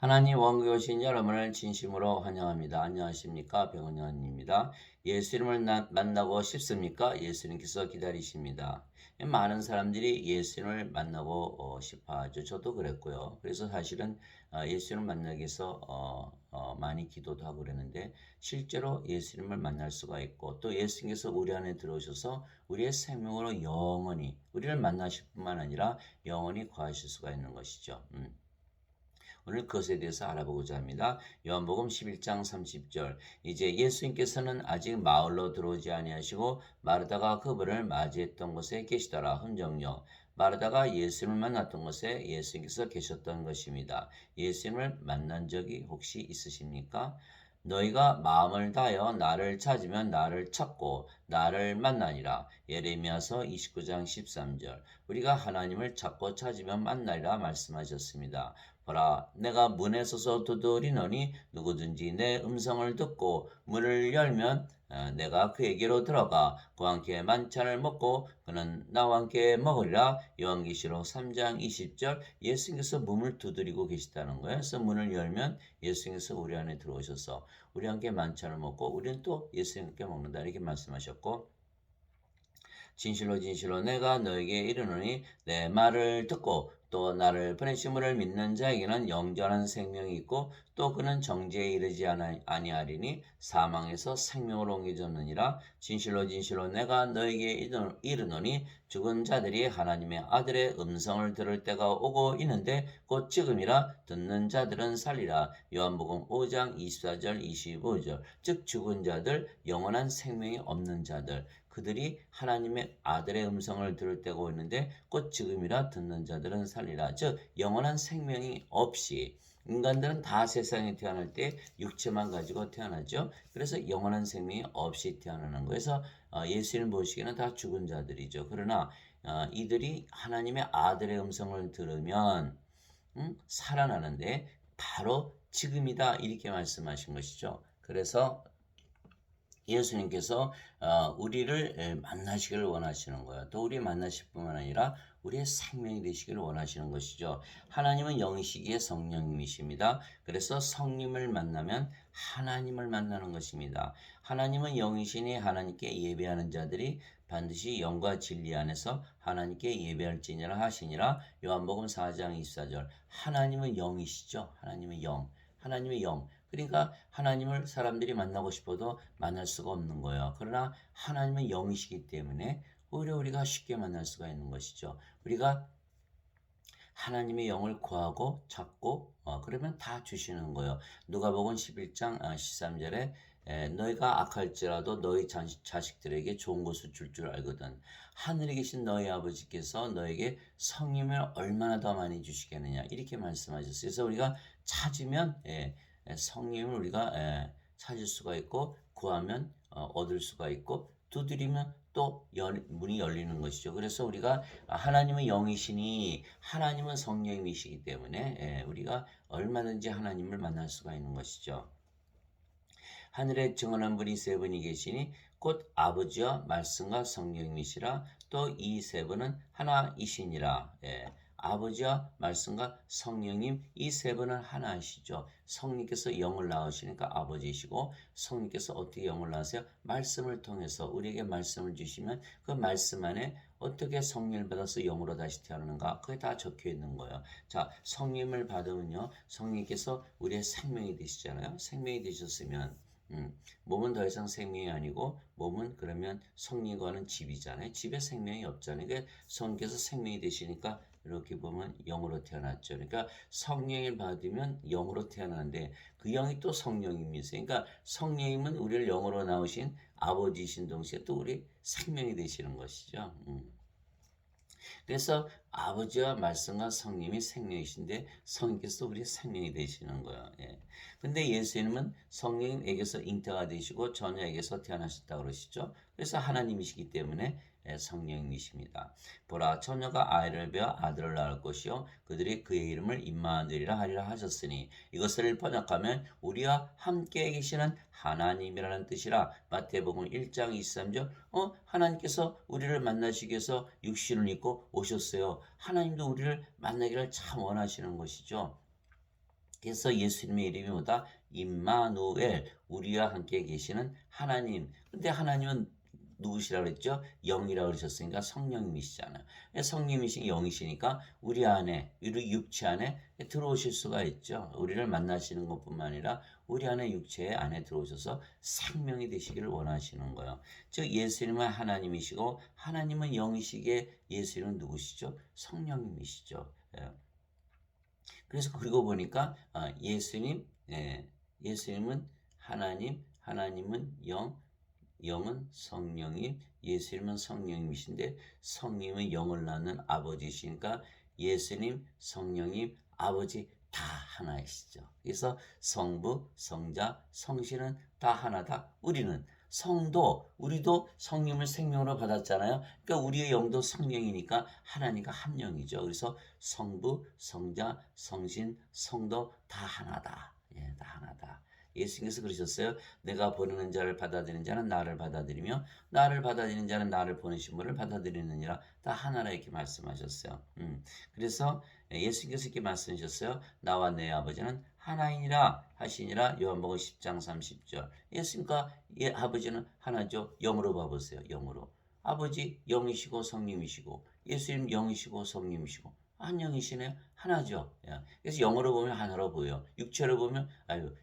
하나님 원국에 오신 여러분을 진심으로 환영합니다. 안녕하십니까? 백원영입니다. 예수 이름을 만나고 싶습니까? 예수님께서 기다리십니다. 많은 사람들이 예수님을 만나고 싶어 하죠. 저도 그랬고요. 그래서 사실은 예수님을 만나기 위해서 많이 기도도 하고 그랬는데 실제로 예수님을 만날 수가 있고 또 예수님께서 우리 안에 들어오셔서 우리의 생명으로 영원히 우리를 만나실 뿐만 아니라 영원히 거하실 수가 있는 것이죠. 오늘 그것에 대해서 알아보고자 합니다. 요한복음 11장 30절. 이제 예수님께서는 아직 마을로 들어오지 아니하시고 마르다가 그분을 맞이했던 곳에 계시더라. 흔적요. 마르다가 예수님을 만났던 곳에 예수님께서 계셨던 것입니다. 예수님을 만난 적이 혹시 있으십니까? 너희가 마음을 다하여 나를 찾으면 나를 찾고 나를 만나니라. 예레미야서 29장 13절. 우리가 하나님을 찾고 찾으면 만나리라 말씀하셨습니다. 보라, 내가 문에 서서 두드리노니 누구든지 내 음성을 듣고 문을 열면 내가 그에게로 들어가 그와 함께 만찬을 먹고 그는 나와 함께 먹으리라. 요한계시록 3장 20절. 예수님께서 문을 두드리고 계시다는 거예요. 그래서 문을 열면 예수님께서 우리 안에 들어오셔서 우리 함께 만찬을 먹고 우리는 또 예수님께 먹는다 이렇게 말씀하셨고, 진실로 진실로 내가 너에게 이르노니 내 말을 듣고 또 나를 보내신 분을 믿는 자에게는 영원한 생명이 있고 또 그는 정죄에 이르지 아니하리니 사망에서 생명으로 옮겨졌느니라. 진실로 진실로 내가 너에게 이르노니 죽은 자들이 하나님의 아들의 음성을 들을 때가 오고 있는데 곧 지금이라. 듣는 자들은 살리라. 요한복음 5장 24절 25절. 즉 죽은 자들, 영원한 생명이 없는 자들, 그들이 하나님의 아들의 음성을 들을 때가 오는데 곧 지금이라. 듣는 자들은 살리라. 즉 영원한 생명이 없이, 인간들은 다 세상에 태어날 때 육체만 가지고 태어나죠. 그래서 영원한 생명이 없이 태어나는 거에서 예수님 보시기에는 다 죽은 자들이죠. 그러나 이들이 하나님의 아들의 음성을 들으면 살아나는데 바로 지금이다 이렇게 말씀하신 것이죠. 그래서 예수님께서 우리를 만나시기를 원하시는 거예요. 또 우리 만나실 뿐만 아니라 우리의 생명이 되시기를 원하시는 것이죠. 하나님은 영이시기에 성령님이십니다. 그래서 성님을 만나면 하나님을 만나는 것입니다. 하나님은 영이시니 하나님께 예배하는 자들이 반드시 영과 진리 안에서 하나님께 예배할지니라 하시니라. 요한복음 4장 24절. 하나님은 영이시죠. 하나님은 영. 하나님의 영. 그러니까 하나님을 사람들이 만나고 싶어도 만날 수가 없는 거예요. 그러나 하나님은 영이시기 때문에 오히려 우리가 쉽게 만날 수가 있는 것이죠. 우리가 하나님의 영을 구하고 찾고 그러면 다 주시는 거예요. 누가복음 11장 13절에 너희가 악할지라도 너희 자식들에게 좋은 것을 줄 알거든. 하늘에 계신 너희 아버지께서 너에게 성령을 얼마나 더 많이 주시겠느냐 이렇게 말씀하셨어요. 그래서 우리가 찾으면 성령을 우리가 찾을 수가 있고 구하면 얻을 수가 있고 두드리면 또 문이 열리는 것이죠. 그래서 우리가 하나님은 영이시니 하나님은 성령이시기 때문에 우리가 얼마든지 하나님을 만날 수가 있는 것이죠. 하늘에 증언한 분이 세 분이 계시니 곧 아버지와 말씀과 성령이시라. 또 이 세 분은 하나이시니라. 아버지와 말씀과 성령님 이 세 분은 하나이시죠. 성령께서 영을 낳으시니까 아버지이시고 성령께서 어떻게 영을 낳으세요? 말씀을 통해서 우리에게 말씀을 주시면 그 말씀 안에 어떻게 성령을 받아서 영으로 다시 태어나는가 그게 다 적혀 있는 거예요. 자, 성령을 받으면요 성령께서 우리의 생명이 되시잖아요. 생명이 되셨으면 몸은 더 이상 생명이 아니고 몸은 그러면 성령과는 집이잖아요. 집에 생명이 없잖아요. 그러니까 성령께서 생명이 되시니까 이렇게 보면 영으로 태어났죠. 그러니까 성령을 받으면 영으로 태어나는데 그 영이 또 성령님이세요. 그러니까 성령님은 우리를 영으로 낳으신 아버지이신 동시에 또 우리 생명이 되시는 것이죠. 그래서 아버지와 말씀과 성령이 생명이신데 성령께서 우리의 생명이 되시는 거예요. 예. 근데 예수님은 성령님에게서 잉태가 되시고 처녀에게서 태어나셨다고 그러시죠. 그래서 하나님이시기 때문에 성령님이십니다. 보라 처녀가 아이를 베어 아들을 낳을 것이요 그들이 그의 이름을 임마누엘이라 하리라 하셨으니 이것을 번역하면 우리와 함께 계시는 하나님이라는 뜻이라. 마태복음 1장 23절 하나님께서 우리를 만나시기 위해서 육신을 입고 오셨어요. 하나님도 우리를 만나기를 참 원하시는 것이죠. 그래서 예수님의 이름이 뭐다? 임마누엘, 우리와 함께 계시는 하나님. 근데 하나님은 누구시라고 그랬죠? 영이라고 그러셨으니까 성령님이시잖아요. 성령이신 영이시니까 우리 안에, 우리 육체 안에 들어오실 수가 있죠. 우리를 만나시는 것뿐만 아니라 우리 안에 육체 안에 들어오셔서 생명이 되시기를 원하시는 거예요. 즉 예수님은 하나님이시고 하나님은 영이시기에 예수님은 누구시죠? 성령님이시죠. 예. 그래서 그리고 보니까 예수님, 예수님은 하나님, 하나님은 영, 영은 성령님, 예수님은 성령님이신데 성령님은 영을 낳는 아버지시니까 예수님, 성령님, 아버지 다 하나이시죠. 그래서 성부, 성자, 성신은 다 하나다. 우리도 성령을 생명으로 받았잖아요. 그러니까 우리의 영도 성령이니까 하나님과 한 영이죠. 그래서 성부, 성자, 성신, 성도 다 하나다. 예, 다 하나다. 예수님께서 그러셨어요. 내가 보내는 자를 받아들이는 자는 나를 받아들이며 나를 받아들이는 자는 나를 보내신 분을 받아들이느니라. 다 하나라 이렇게 말씀하셨어요. 그래서 예수님께서 이렇게 말씀하셨어요. 나와 내 아버지는 하나이니라 하시니라. 요한복음 10장 30절. 예수님과 아버지는 하나죠. 영으로 봐보세요. 영으로. 아버지 영이시고 성령이시고 예수님 영이시고 성령이시고 한 영이시네요. 하나죠. 예. 그래서 영으로 보면 하나로 보여. 육체로 보면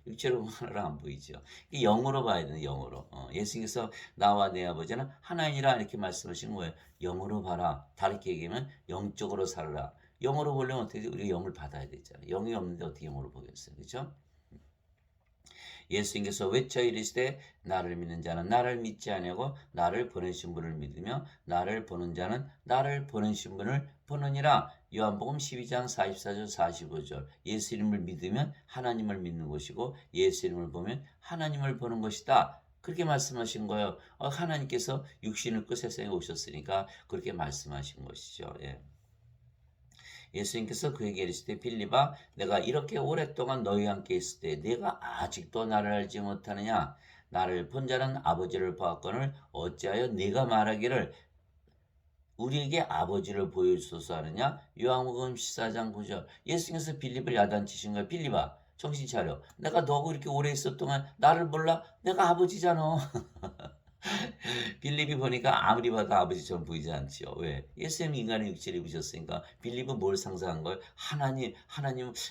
육체로 보면 하나로 안 보이죠. 영으로 봐야 되는 영으로. 예수님께서 나와 내 아버지는 하나이니라 이렇게 말씀하시는 거예요. 영으로 봐라. 다르게 얘기하면 영적으로 살아라. 영으로 보려면 어떻게 돼? 우리가 영을 받아야 되잖아요. 영이 없는데 어떻게 영으로 보겠어요. 그렇죠? 예수님께서 외쳐 이르시되 나를 믿는 자는 나를 믿지 아니하고 나를 보내신 분을 믿으며 나를 보는 자는 나를 보내신 분을 보느니라. 요한복음 12장 44절 45절. 예수님을 믿으면 하나님을 믿는 것이고 예수님을 보면 하나님을 보는 것이다. 그렇게 말씀하신 거예요. 하나님께서 육신을 입고 세상에 오셨으니까 그렇게 말씀하신 것이죠. 예. 예수님께서 그에게 이르시되 빌립아 내가 이렇게 오랫동안 너희와 함께 있을 때 네가 아직도 나를 알지 못하느냐. 나를 본 자는 아버지를 보았거늘 어찌하여 네가 말하기를 우리에게 아버지를 보여주소서 하느냐. 요한복음 14장 9절. 예수님께서 빌립을 야단치신 거예요. 빌립아 정신 차려. 내가 너하고 이렇게 오래 있었 동안 나를 몰라? 내가 아버지잖아. 빌립이 보니까 아무리 봐도 아버지처럼 보이지 않지요. 왜? 예수님이 인간의 육체를 입으셨으니까 빌립은 뭘 상상한 거예요? 하나님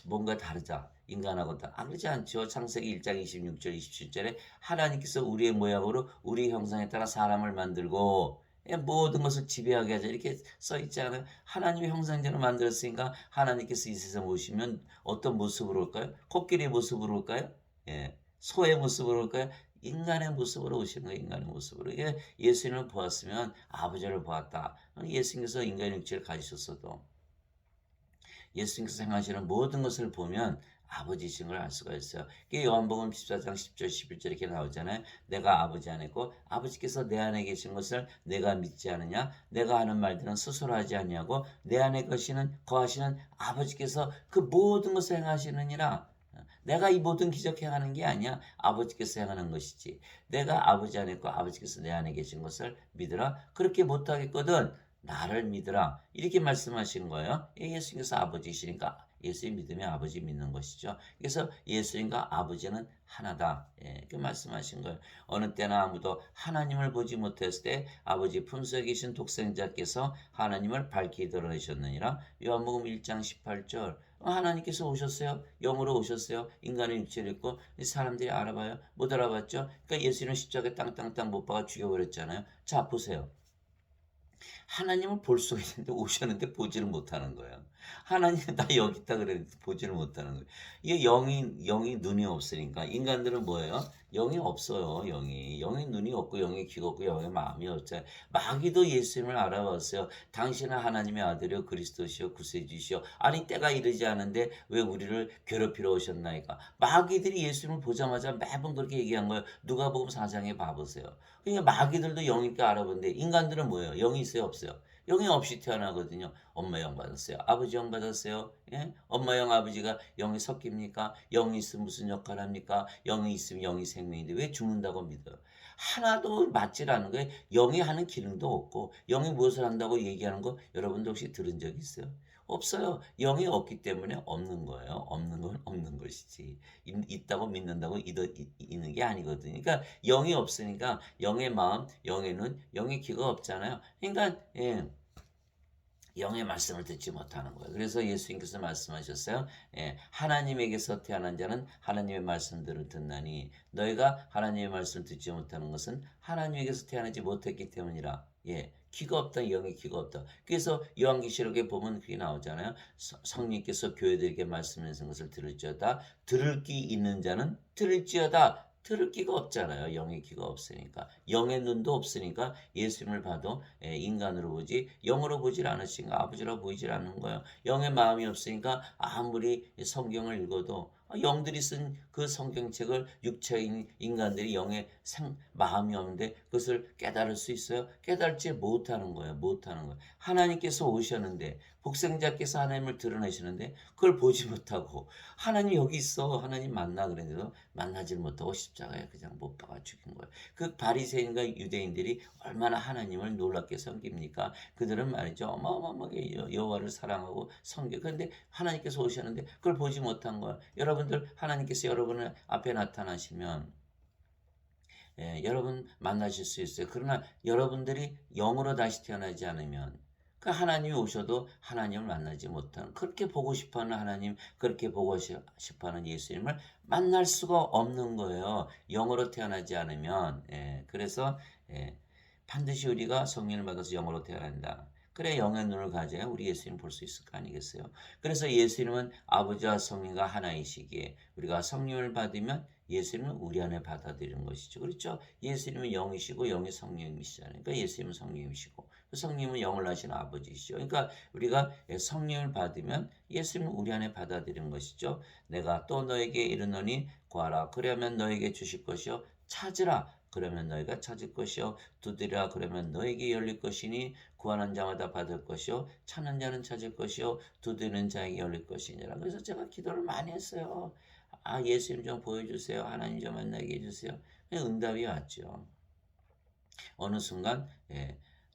뭔가 다르다. 인간하고 다. 그러지 않죠. 창세기 1장 26절 27절에 하나님께서 우리의 모양으로 우리 형상에 따라 사람을 만들고 모든 것을 지배하게 하자 이렇게 써 있지 않아요? 하나님의 형상대로 만들었으니까 하나님께서 이 세상 오시면 어떤 모습으로 올까요? 코끼리의 모습으로 올까요? 예. 소의 모습으로 올까요? 인간의 모습으로 오시는 거예요. 인간의 모습으로. 이게 예수님을 보았으면 아버지를 보았다. 예수님께서 인간의 육체를 가지셨어도 예수님께서 행하시는 모든 것을 보면 아버지이신 걸 알 수가 있어요. 이게 요한복음 14장 10절 11절 이렇게 나오잖아요. 내가 아버지 안에 있고 아버지께서 내 안에 계신 것을 내가 믿지 않느냐. 내가 하는 말들은 스스로 하지 아니하고 내 안에 거하시는 아버지께서 그 모든 것을 행하시느니라. 내가 이 모든 기적 행하는 게 아니야. 아버지께서 행하는 것이지. 내가 아버지 안에 있고 아버지께서 내 안에 계신 것을 믿으라. 그렇게 못하겠거든. 나를 믿으라. 이렇게 말씀하시는 거예요. 예수님께서 아버지이시니까 예수님 믿으면 아버지 믿는 것이죠. 그래서 예수님과 아버지는 하나다. 이렇게 말씀하신 거예요. 어느 때나 아무도 하나님을 보지 못했을 때 아버지 품속에 계신 독생자께서 하나님을 밝히 드러내셨느니라. 요한복음 1장 18절. 하나님께서 오셨어요. 영으로 오셨어요. 인간의 육체를 입고 사람들이 알아봐요. 못 알아봤죠. 그러니까 예수님은 십자가에 땅땅땅 못 박아 죽여버렸잖아요. 자 보세요. 하나님을 볼 수가 있는데 오셨는데 보지를 못하는 거예요. 하나님 나 여기 있다 그랬는데 보지를 못하는 거예요. 이게 영이 눈이 없으니까 인간들은 뭐예요? 영이 없어요. 영이 눈이 없고 영이 귀가 없고 영이 마음이 없잖아요. 마귀도 예수님을 알아봤어요. 당신은 하나님의 아들이요 그리스도시요 구세주시요. 아니 때가 이르지 않은데 왜 우리를 괴롭히러 오셨나이까. 마귀들이 예수님을 보자마자 매번 그렇게 얘기한 거예요. 누가복음 4장에 봐보세요. 그러니까 마귀들도 영이 있게 알아보는데 인간들은 뭐예요? 영이 있어요 없어요? 영이 없이 태어나거든요. 엄마 영 받았어요. 아버지 영 받았어요. 예? 엄마 영 아버지가 영이 섞입니까? 영이 있으면 무슨 역할 합니까? 영이 있으면 영이 생명인데 왜 죽는다고 믿어요? 하나도 맞질 않은 거예요. 영이 하는 기능도 없고 영이 무엇을 한다고 얘기하는 거 여러분도 혹시 들은 적 있어요? 없어요. 영이 없기 때문에 없는 거예요. 없는 건 없는 것이. 것이지. 있다고 믿는다고 있는 게 아니거든요. 그러니까 영이 없으니까 영의 마음, 영의 눈, 영의 귀가 없잖아요. 그러니까 영의 말씀을 듣지 못하는 거예요. 그래서 예수님께서 말씀하셨어요. 하나님에게서 태어난 자는 하나님의 말씀들을 듣나니 너희가 하나님의 말씀을 듣지 못하는 것은 하나님에게서 태어나지 못했기 때문이라. 귀가 없다. 영의 귀가 없다. 그래서 요한계시록에 보면 그게 나오잖아요. 성령께서 교회들에게 말씀하신 것을 들을지어다. 들을 귀 있는 자는 들을지어다. 들을 귀가 없잖아요. 영의 귀가 없으니까. 영의 눈도 없으니까 예수님을 봐도 인간으로 보지 영으로 보질 않으신가 아버지로 보이질 않는 거예요. 영의 마음이 없으니까 아무리 성경을 읽어도 영들이 쓴 그 성경책을 육체인 인간들이 영의 마음이 없는데 그것을 깨달을 수 있어요? 깨달지 못하는 거예요. 못하는 거예요. 하나님께서 오셨는데 복생자께서 하나님을 드러내시는데 그걸 보지 못하고 하나님 여기 있어 하나님 만나 그랬는데도 만나질 못하고 십자가에 그냥 못 박아 죽인 거예요. 그 바리새인과 유대인들이 얼마나 하나님을 놀랍게 섬깁니까? 그들은 말이죠 어마어마하게 여호와를 사랑하고 섬겨. 그런데 하나님께서 오셨는데 그걸 보지 못한 거예요. 여러분들 하나님께서 여러분 앞에 나타나시면 여러분 만나실 수 있어요. 그러나 여러분들이 영으로 다시 태어나지 않으면 그 하나님이 오셔도 하나님을 만나지 못하는 그렇게 보고 싶어하는 하나님 그렇게 보고 싶어하는 예수님을 만날 수가 없는 거예요. 영으로 태어나지 않으면 그래서 반드시 우리가 성령을 받아서 영으로 태어난다. 그래 영의 눈을 가져야 우리 예수님 볼 수 있을 거 아니겠어요. 그래서 예수님은 아버지와 성령과 하나이시기에 우리가 성령을 받으면 예수님은 우리 안에 받아들이는 것이죠. 그렇죠? 예수님은 영이시고 영이 성령이시잖아요. 그러니까 예수님은 성령이시고 성령은 영을 하시는 아버지시죠. 그러니까 우리가 성령을 받으면 예수님은 우리 안에 받아들이는 것이죠. 내가 또 너에게 이르노니 구하라 그러면 너에게 주실 것이요 찾으라 그러면 너희가 찾을 것이요 두드리라 그러면 너에게 열릴 것이니 구하는 자마다 받을 것이요 찾는 자는 찾을 것이요 두드리는 자에게 열릴 것이니라. 그래서 제가 기도를 많이 했어요. 예수님 좀 보여주세요. 하나님 좀 만나게 해주세요. 응답이 왔죠. 어느 순간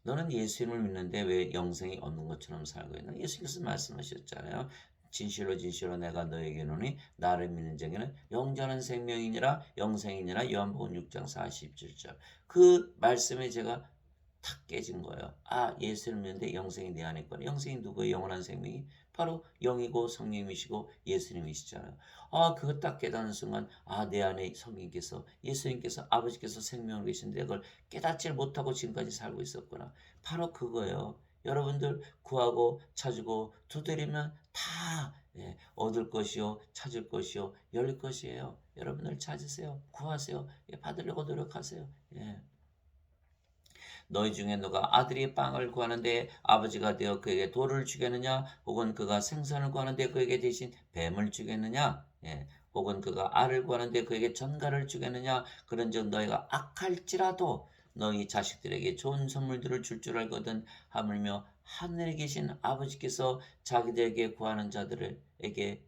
너는 예수님을 믿는데 왜 영생이 없는 것처럼 살고 있나? 예수님께서 말씀하셨잖아요. 진실로 진실로 내가 너에게 이르노니 나를 믿는 자에게는 영전한 생명이니라 영생이니라. 요한복음 6장 47절. 그 말씀에 제가 탁 깨진 거예요. 예수를 믿는데 영생이 내 안에 있거나. 영생이 누구예요? 영원한 생명이? 바로 영이고 성령이시고 예수님이시잖아요. 그거 딱 깨닫는 순간 내 안에 성령께서 예수님께서 아버지께서 생명을 계신데 그걸 깨닫지 못하고 지금까지 살고 있었구나. 바로 그거예요. 여러분들 구하고 찾고 두드리면 다 얻을 것이요 찾을 것이요 열릴 것이에요. 여러분들 찾으세요. 구하세요. 받으려고 노력하세요. 너희 중에 누가 아들이 빵을 구하는데 아버지가 되어 그에게 돌을 주겠느냐? 혹은 그가 생선을 구하는데 그에게 대신 뱀을 주겠느냐? 혹은 그가 알을 구하는데 그에게 전갈을 주겠느냐? 그런즉 너희가 악할지라도 너희 자식들에게 좋은 선물들을 줄 알거든. 하물며 하늘에 계신 아버지께서 자기들에게 구하는 자들에게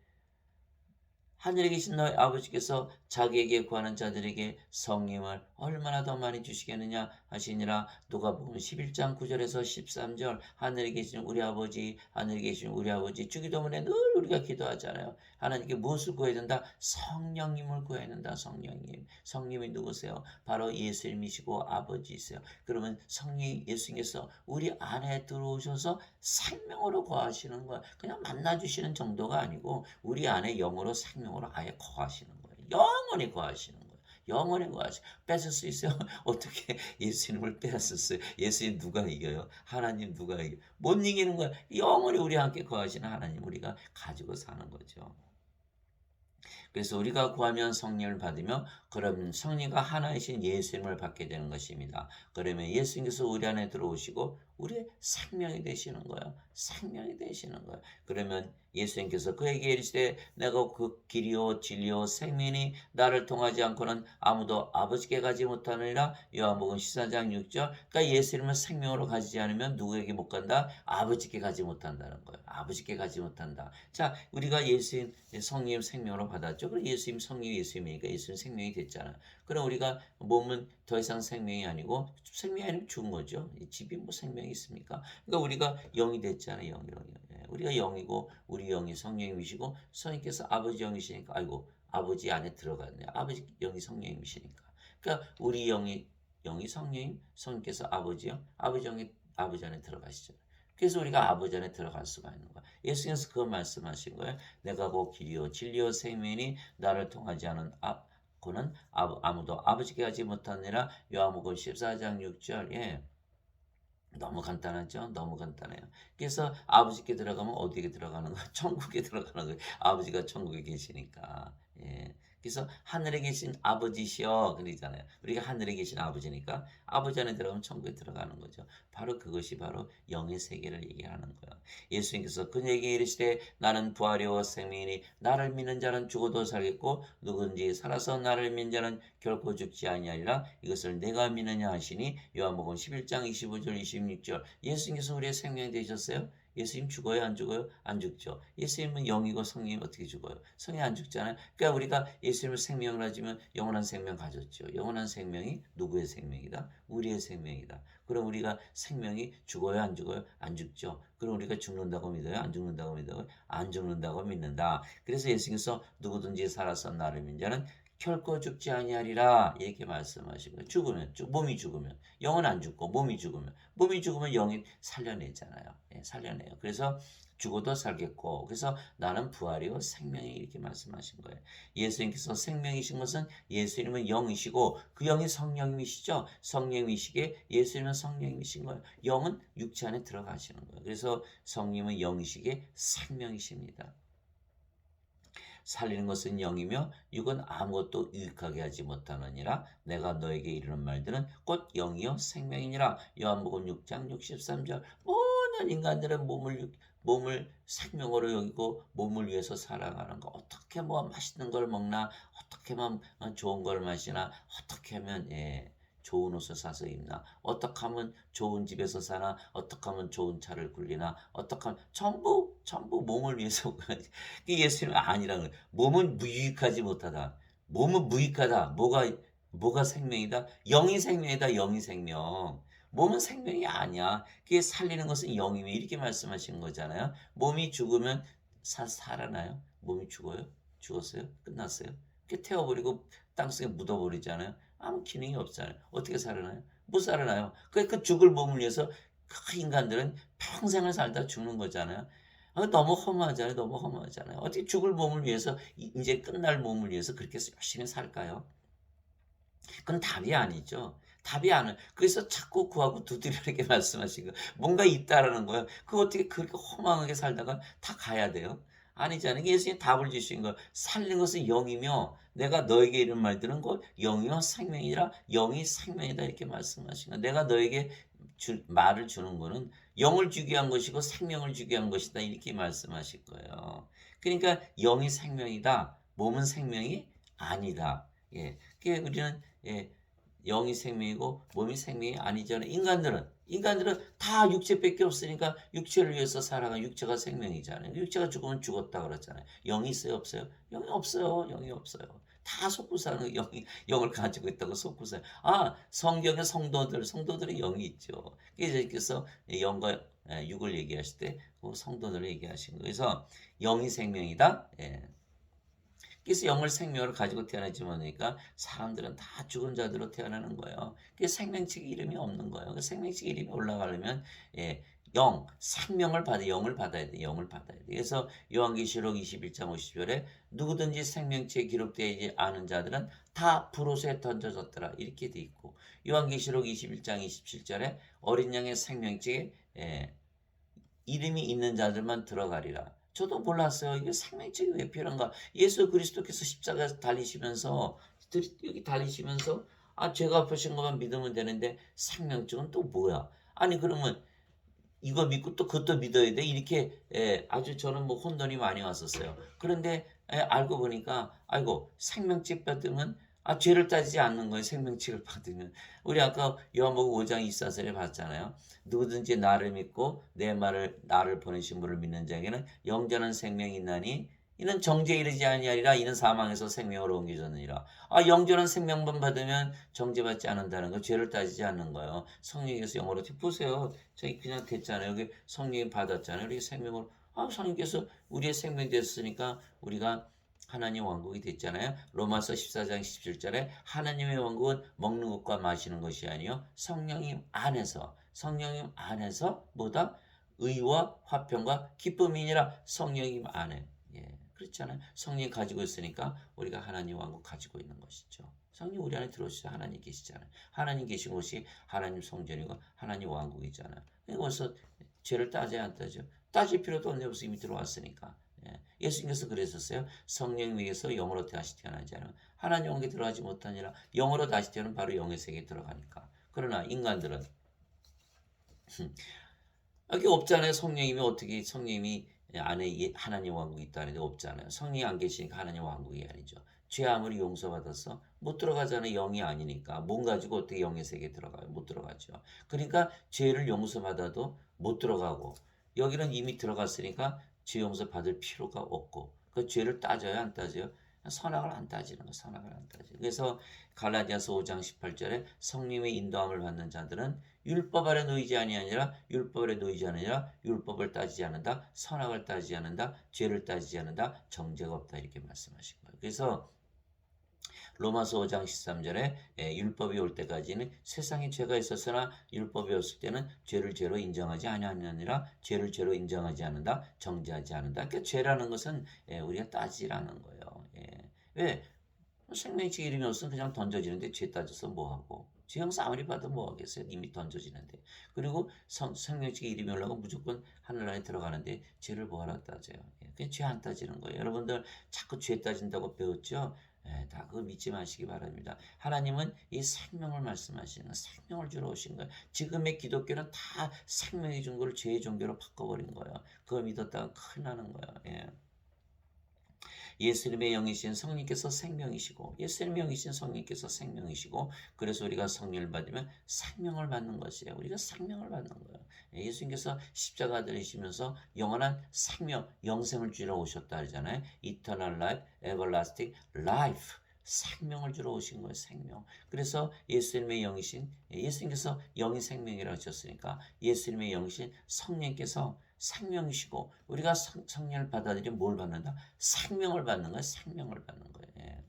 하늘에 계신 너희 아버지께서 자기에게 구하는 자들에게 성령을 얼마나 더 많이 주시겠느냐 하시니라. 누가복음 11장 9절에서 13절. 하늘에 계신 우리 아버지 하늘에 계신 우리 아버지. 주기도문에 늘 우리가 기도하잖아요. 하나님께 무엇을 구해야 된다? 성령님을 구해야 된다. 성령님이 누구세요? 바로 예수님이시고 아버지이세요. 그러면 성령 예수님께서 우리 안에 들어오셔서 생명으로 거하시는 거야. 그냥 만나주시는 정도가 아니고 우리 안에 영으로 생명으로 아예 거하시는 거예요. 영원히 거하시는 거예요. 영원히 거하시. 뺏을 수 있어요? 어떻게 예수님을 뺏었어요? 예수님 누가 이겨요? 하나님 누가 이겨? 못 이기는 거야. 영원히 우리 함께 거하시는 하나님 우리가 가지고 사는 거죠. 그래서 우리가 구하면 성령을 받으며 그러면 성령과 하나이신 예수님을 받게 되는 것입니다. 그러면 예수님께서 우리 안에 들어오시고 우리의 생명이 되시는 거예요. 생명이 되시는 거예요. 그러면 예수님께서 그에게 이르시되 내가 그 길이요 진리요 생명이 나를 통하지 않고는 아무도 아버지께 가지 못하느니라. 요한복음 14장 6절. 그러니까 예수님을 생명으로 가지지 않으면 누구에게 못 간다? 아버지께 가지 못한다는 거예요. 아버지께 가지 못한다. 자, 우리가 예수님 성령 생명으로 받아 들어갔죠. 그럼 예수님 성령이 예수님이니까 예수님 생명이 됐잖아요. 그럼 우리가 몸은 더 이상 생명이 아니고 생명이 아니면 죽은 거죠. 이 집이 뭐 생명이 있습니까? 그러니까 우리가 영이 됐잖아요. 영이요. 예. 우리가 영이고 우리 영이 성령님이시고 성령께서 아버지 영이시니까 아이고 아버지 안에 들어갔네요. 아버지 영이 성령님이시니까. 그러니까 우리 영이 성령님, 성령께서 아버지 영, 아버지 영이 아버지 안에 들어가시죠. 그래서 우리가 아버지 안에 들어갈 수가 있는 거야. 예수님께서 그거 말씀하신 거예요. 내가 곧 길이요 진리요 생명이니 나를 통하지 않은 고는 아무도 아버지께 가지 못하느니라. 요한복음 14장 6절. 예. 너무 간단하죠? 너무 간단해요. 그래서 아버지께 들어가면 어디에 들어가는 거야? 천국에 들어가는 거예요. 아버지가 천국에 계시니까. 예. 그래서 하늘에 계신 아버지시여 그러잖아요. 우리가 하늘에 계신 아버지니까 아버지 안에 들어가면 천국에 들어가는 거죠. 바로 그것이 바로 영의 세계를 얘기하는 거예요. 예수님께서 그에게 이르시되 나는 부활이요 생명이니 나를 믿는 자는 죽어도 살겠고 누구든지 살아서 나를 믿는 자는 결코 죽지 아니하리라. 이것을 내가 믿느냐 하시니. 요한복음 11장 25절 26절. 예수님께서 우리의 생명이 되셨어요? 예수님 죽어요? 안 죽어요? 안 죽죠. 예수님은 영이고 성령이 어떻게 죽어요? 성령이 안 죽잖아요. 그러니까 우리가 예수님을 생명을 가지면 영원한 생명 가졌죠. 영원한 생명이 누구의 생명이다? 우리의 생명이다. 그럼 우리가 생명이 죽어요? 안 죽어요? 안 죽죠. 그럼 우리가 죽는다고 믿어요? 안 죽는다고 믿어요? 안 죽는다고 믿는다. 그래서 예수님께서 누구든지 살아서 나를 믿는 자는 결코 죽지 아니하리라 이렇게 말씀하신 거예요. 죽으면 몸이 죽으면 영은 안 죽고 몸이 죽으면 영이 살려내잖아요. 예, 살려내요. 그래서 죽어도 살겠고 그래서 나는 부활이요 생명이 이렇게 말씀하신 거예요. 예수님께서 생명이신 것은 예수님은 영이시고 그 영이 성령님이시죠. 성령이시기에 예수님은 성령이신 거예요. 영은 육체 안에 들어가시는 거예요. 그래서 성령은 영이시기에 생명이십니다. 살리는 것은 영이며 육은 아무것도 유익하게 하지 못하느니라. 내가 너에게 이르는 말들은 곧 영이요 생명이니라. 요한복음 6장 63절. 모든 인간들은 몸을 생명으로 여기고 몸을 위해서 살아가는 거. 어떻게 뭐 맛있는 걸 먹나, 어떻게 하면 좋은 걸 마시나, 어떻게 하면 좋은 옷을 사서 입나, 어떻게 하면 좋은 집에서 사나, 어떻게 하면 좋은 차를 굴리나, 어떻게 하면 전부 몸을 위해서 이게 예수님은 아니라는 거예요. 몸은 무익하지 못하다. 몸은 무익하다. 뭐가 생명이다? 영이 생명이다. 영이 생명. 몸은 생명이 아니야. 그게 살리는 것은 영이며 이렇게 말씀하신 거잖아요. 몸이 죽으면 살아나요? 몸이 죽어요? 죽었어요? 끝났어요? 이렇게 태워버리고 땅속에 묻어버리잖아요. 아무 기능이 없잖아요. 어떻게 살아나요? 못 살아나요. 그 죽을 몸을 위해서 그 인간들은 평생을 살다 죽는 거잖아요. 너무 허무하잖아요. 너무 허무하잖아요. 어떻게 죽을 몸을 위해서 이제 끝날 몸을 위해서 그렇게 열심히 살까요? 그건 답이 아니죠. 답이 아니에요. 그래서 자꾸 그하고 두드리게 말씀하신 거. 뭔가 있다라는 거예요. 그 어떻게 그렇게 허망하게 살다가 다 가야 돼요? 아니잖아요. 예수님 답을 주신 거. 살린 것은 영이며 내가 너에게 이런 말들은 곧 영이요 생명이라. 영이 생명이다 이렇게 말씀하신 거. 내가 너에게 말을 주는 거는 영을 주기 위한 것이고 생명을 주기 위한 것이다 이렇게 말씀하실 거예요. 그러니까 영이 생명이다. 몸은 생명이 아니다. 예. 그게 우리는 영이 생명이고 몸이 생명이 아니잖아요. 인간들은 다 육체밖에 없으니까 육체를 위해서 살아가. 육체가 생명이잖아요. 육체가 죽으면 죽었다 그러잖아요. 영이 있어요, 없어요? 영이 없어요. 영이 없어요. 다 속고 사는 영을 가지고 있다고 속고 사요. 성경의 성도들의 영이 있죠. 그래서 영과 육을 얘기하실 때 그 성도들을 얘기하신 거예요. 그래서 영이 생명이다. 예. 그래서 영을 생명을 가지고 태어나지 못하니까 사람들은 다 죽은 자들로 태어나는 거예요. 그래서 생명책 이름이 없는 거예요. 그 생명책 이름이 올라가려면 생명을 영을 받아야 돼. 영을 받아야 돼. 그래서 요한계시록 21장 50절에 누구든지 생명책에 기록되지 않은 자들은 다 불옷에 던져졌더라. 이렇게 돼 있고 요한계시록 21장 27절에 어린 양의 생명책에 이름이 있는 자들만 들어가리라. 저도 몰랐어요. 이게 생명책이 왜 필요한가? 예수 그리스도께서 십자가에서 여기 달리시면서 죄가 아프신 것만 믿으면 되는데 생명책은 또 뭐야? 아니 그러면 이거 믿고 또 그것도 믿어야 돼? 이렇게 아주 저는 뭐 혼돈이 많이 왔었어요. 그런데 알고 보니까 아이고 생명책 받으면 죄를 따지지 않는 거예요. 생명책을 받으면. 우리 아까 요한복음 5장 24절에 봤잖아요. 누구든지 나를 믿고 나를 보내신 분을 믿는 자에게는 영원한 생명이 있나니 이는 정죄에 이르지 아니하리라. 이는 사망에서 생명으로 옮겨졌느니라. 아, 영존한 생명만 받으면 정죄받지 않는다는 거, 죄를 따지지 않는 거예요. 성령께서 영으로 보세요. 저기 그냥 됐잖아요. 여기 성령이 받았잖아요. 우리 생명으로. 아, 성령께서 우리의 생명 됐으니까 우리가 하나님 왕국이 됐잖아요. 로마서 14장 17절에 하나님의 왕국은 먹는 것과 마시는 것이 아니요 성령님 안에서 뭐다? 의와 화평과 기쁨이니라. 성령님 안에. 예, 그렇잖아요. 성령이 가지고 있으니까 우리가 하나님 왕국 가지고 있는 것이죠. 성령 우리 안에 들어오시죠. 하나님 계시잖아요. 하나님 계신 곳이 하나님 성전이고 하나님 왕국이잖아요. 그래서 죄를 따져야 안 따져. 따질 필요도 없네. 벌써 이미 들어왔으니까. 예. 예수님께서 그랬었어요. 성령 위에서 영으로 다시 태어나지 않으면 하나님 왕국에 들어가지 못하니라. 영으로 다시 태어나면 바로 영의 세계에 들어가니까. 그러나 인간들은 여기 없잖아요. 성령이면 어떻게 성령이 안에 하나님 왕국이 있다는데 없잖아요. 성령이 안 계시니까 하나님 왕국이 아니죠. 죄 아무리 용서받아서 못 들어가잖아요. 영이 아니니까. 몸 가지고 어떻게 영의 세계에 들어가요? 못 들어가죠. 그러니까 죄를 용서받아도 못 들어가고 여기는 이미 들어갔으니까 죄 용서 받을 필요가 없고 그 죄를 따져야 안 따져요? 선악을 안 따지는 거, 선악을 안 따져. 그래서 갈라디아서 5장 18절에 성령의 인도함을 받는 자들은 율법 아래 놓이지 아니하니라. 율법 아래 놓이지 않으니라. 율법을 따지지 않는다. 선악을 따지지 않는다. 죄를 따지지 않는다. 정죄가 없다. 이렇게 말씀하신 거예요. 그래서 로마서 5장 13절에 율법이 올 때까지는 세상에 죄가 있었으나 율법이 없을 때는 죄를 죄로 인정하지 아니하느니라. 죄를 죄로 인정하지 않는다. 정죄하지 않는다. 그러니까 죄라는 것은 우리가 따지라는 거예요. 왜? 생명책 이름이 없으면 그냥 던져지는데 죄 따져서 뭐하고. 죄 형사 아무리 봐도 뭐하겠어요. 이미 던져지는데. 그리고 생명책 이름이 올라가면 무조건 하늘나라에 들어가는데 죄를 뭐하러 따져요. 그냥 죄 안 따지는 거예요. 여러분들 자꾸 죄 따진다고 배웠죠? 다 그거 믿지 마시기 바랍니다. 하나님은 이 생명을 말씀하시는 생명을 주러 오신 거예요. 지금의 기독교는 다 생명이 준 걸 죄의 종교로 바꿔버린 거예요. 그걸 믿었다가 큰일 나는 거예요. 예수님의 영이신 성령께서 생명이시고 예수님의 영이신 성령께서 생명이시고 그래서 우리가 성령을 받으면 생명을 받는 것이에요. 우리가 생명을 받는 거예요. 예수님께서 십자가 들리시면서 영원한 생명, 영생을 주러 오셨다 하잖아요. Eternal life, everlasting life. 생명을 주러 오신 거예요. 생명. 그래서 예수님의 영이신 예수님께서 영이 생명이라고 하셨으니까 예수님의 영이신 성령께서 생명이시고 우리가 성령을 받아들이면 뭘 받는다? 생명을 받는 거예요. 생명을 받는 거예요.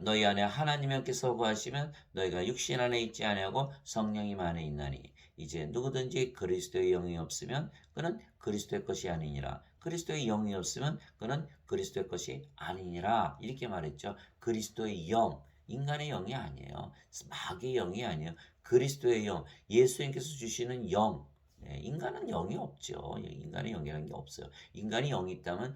너희 안에 하나님께서 거하시면 너희가 육신 안에 있지 아니하고 성령이 안에 있나니 이제 누구든지 그리스도의 영이 없으면 그는 그리스도의 것이 아니니라. 그리스도의 영이 없으면 그는 그리스도의 것이 아니니라. 이렇게 말했죠. 그리스도의 영, 인간의 영이 아니에요. 마귀의 영이 아니에요. 그리스도의 영, 예수님께서 주시는 영. 인간은 영이 없죠. 인간의 영이라는 게 없어요. 인간이 영이 있다면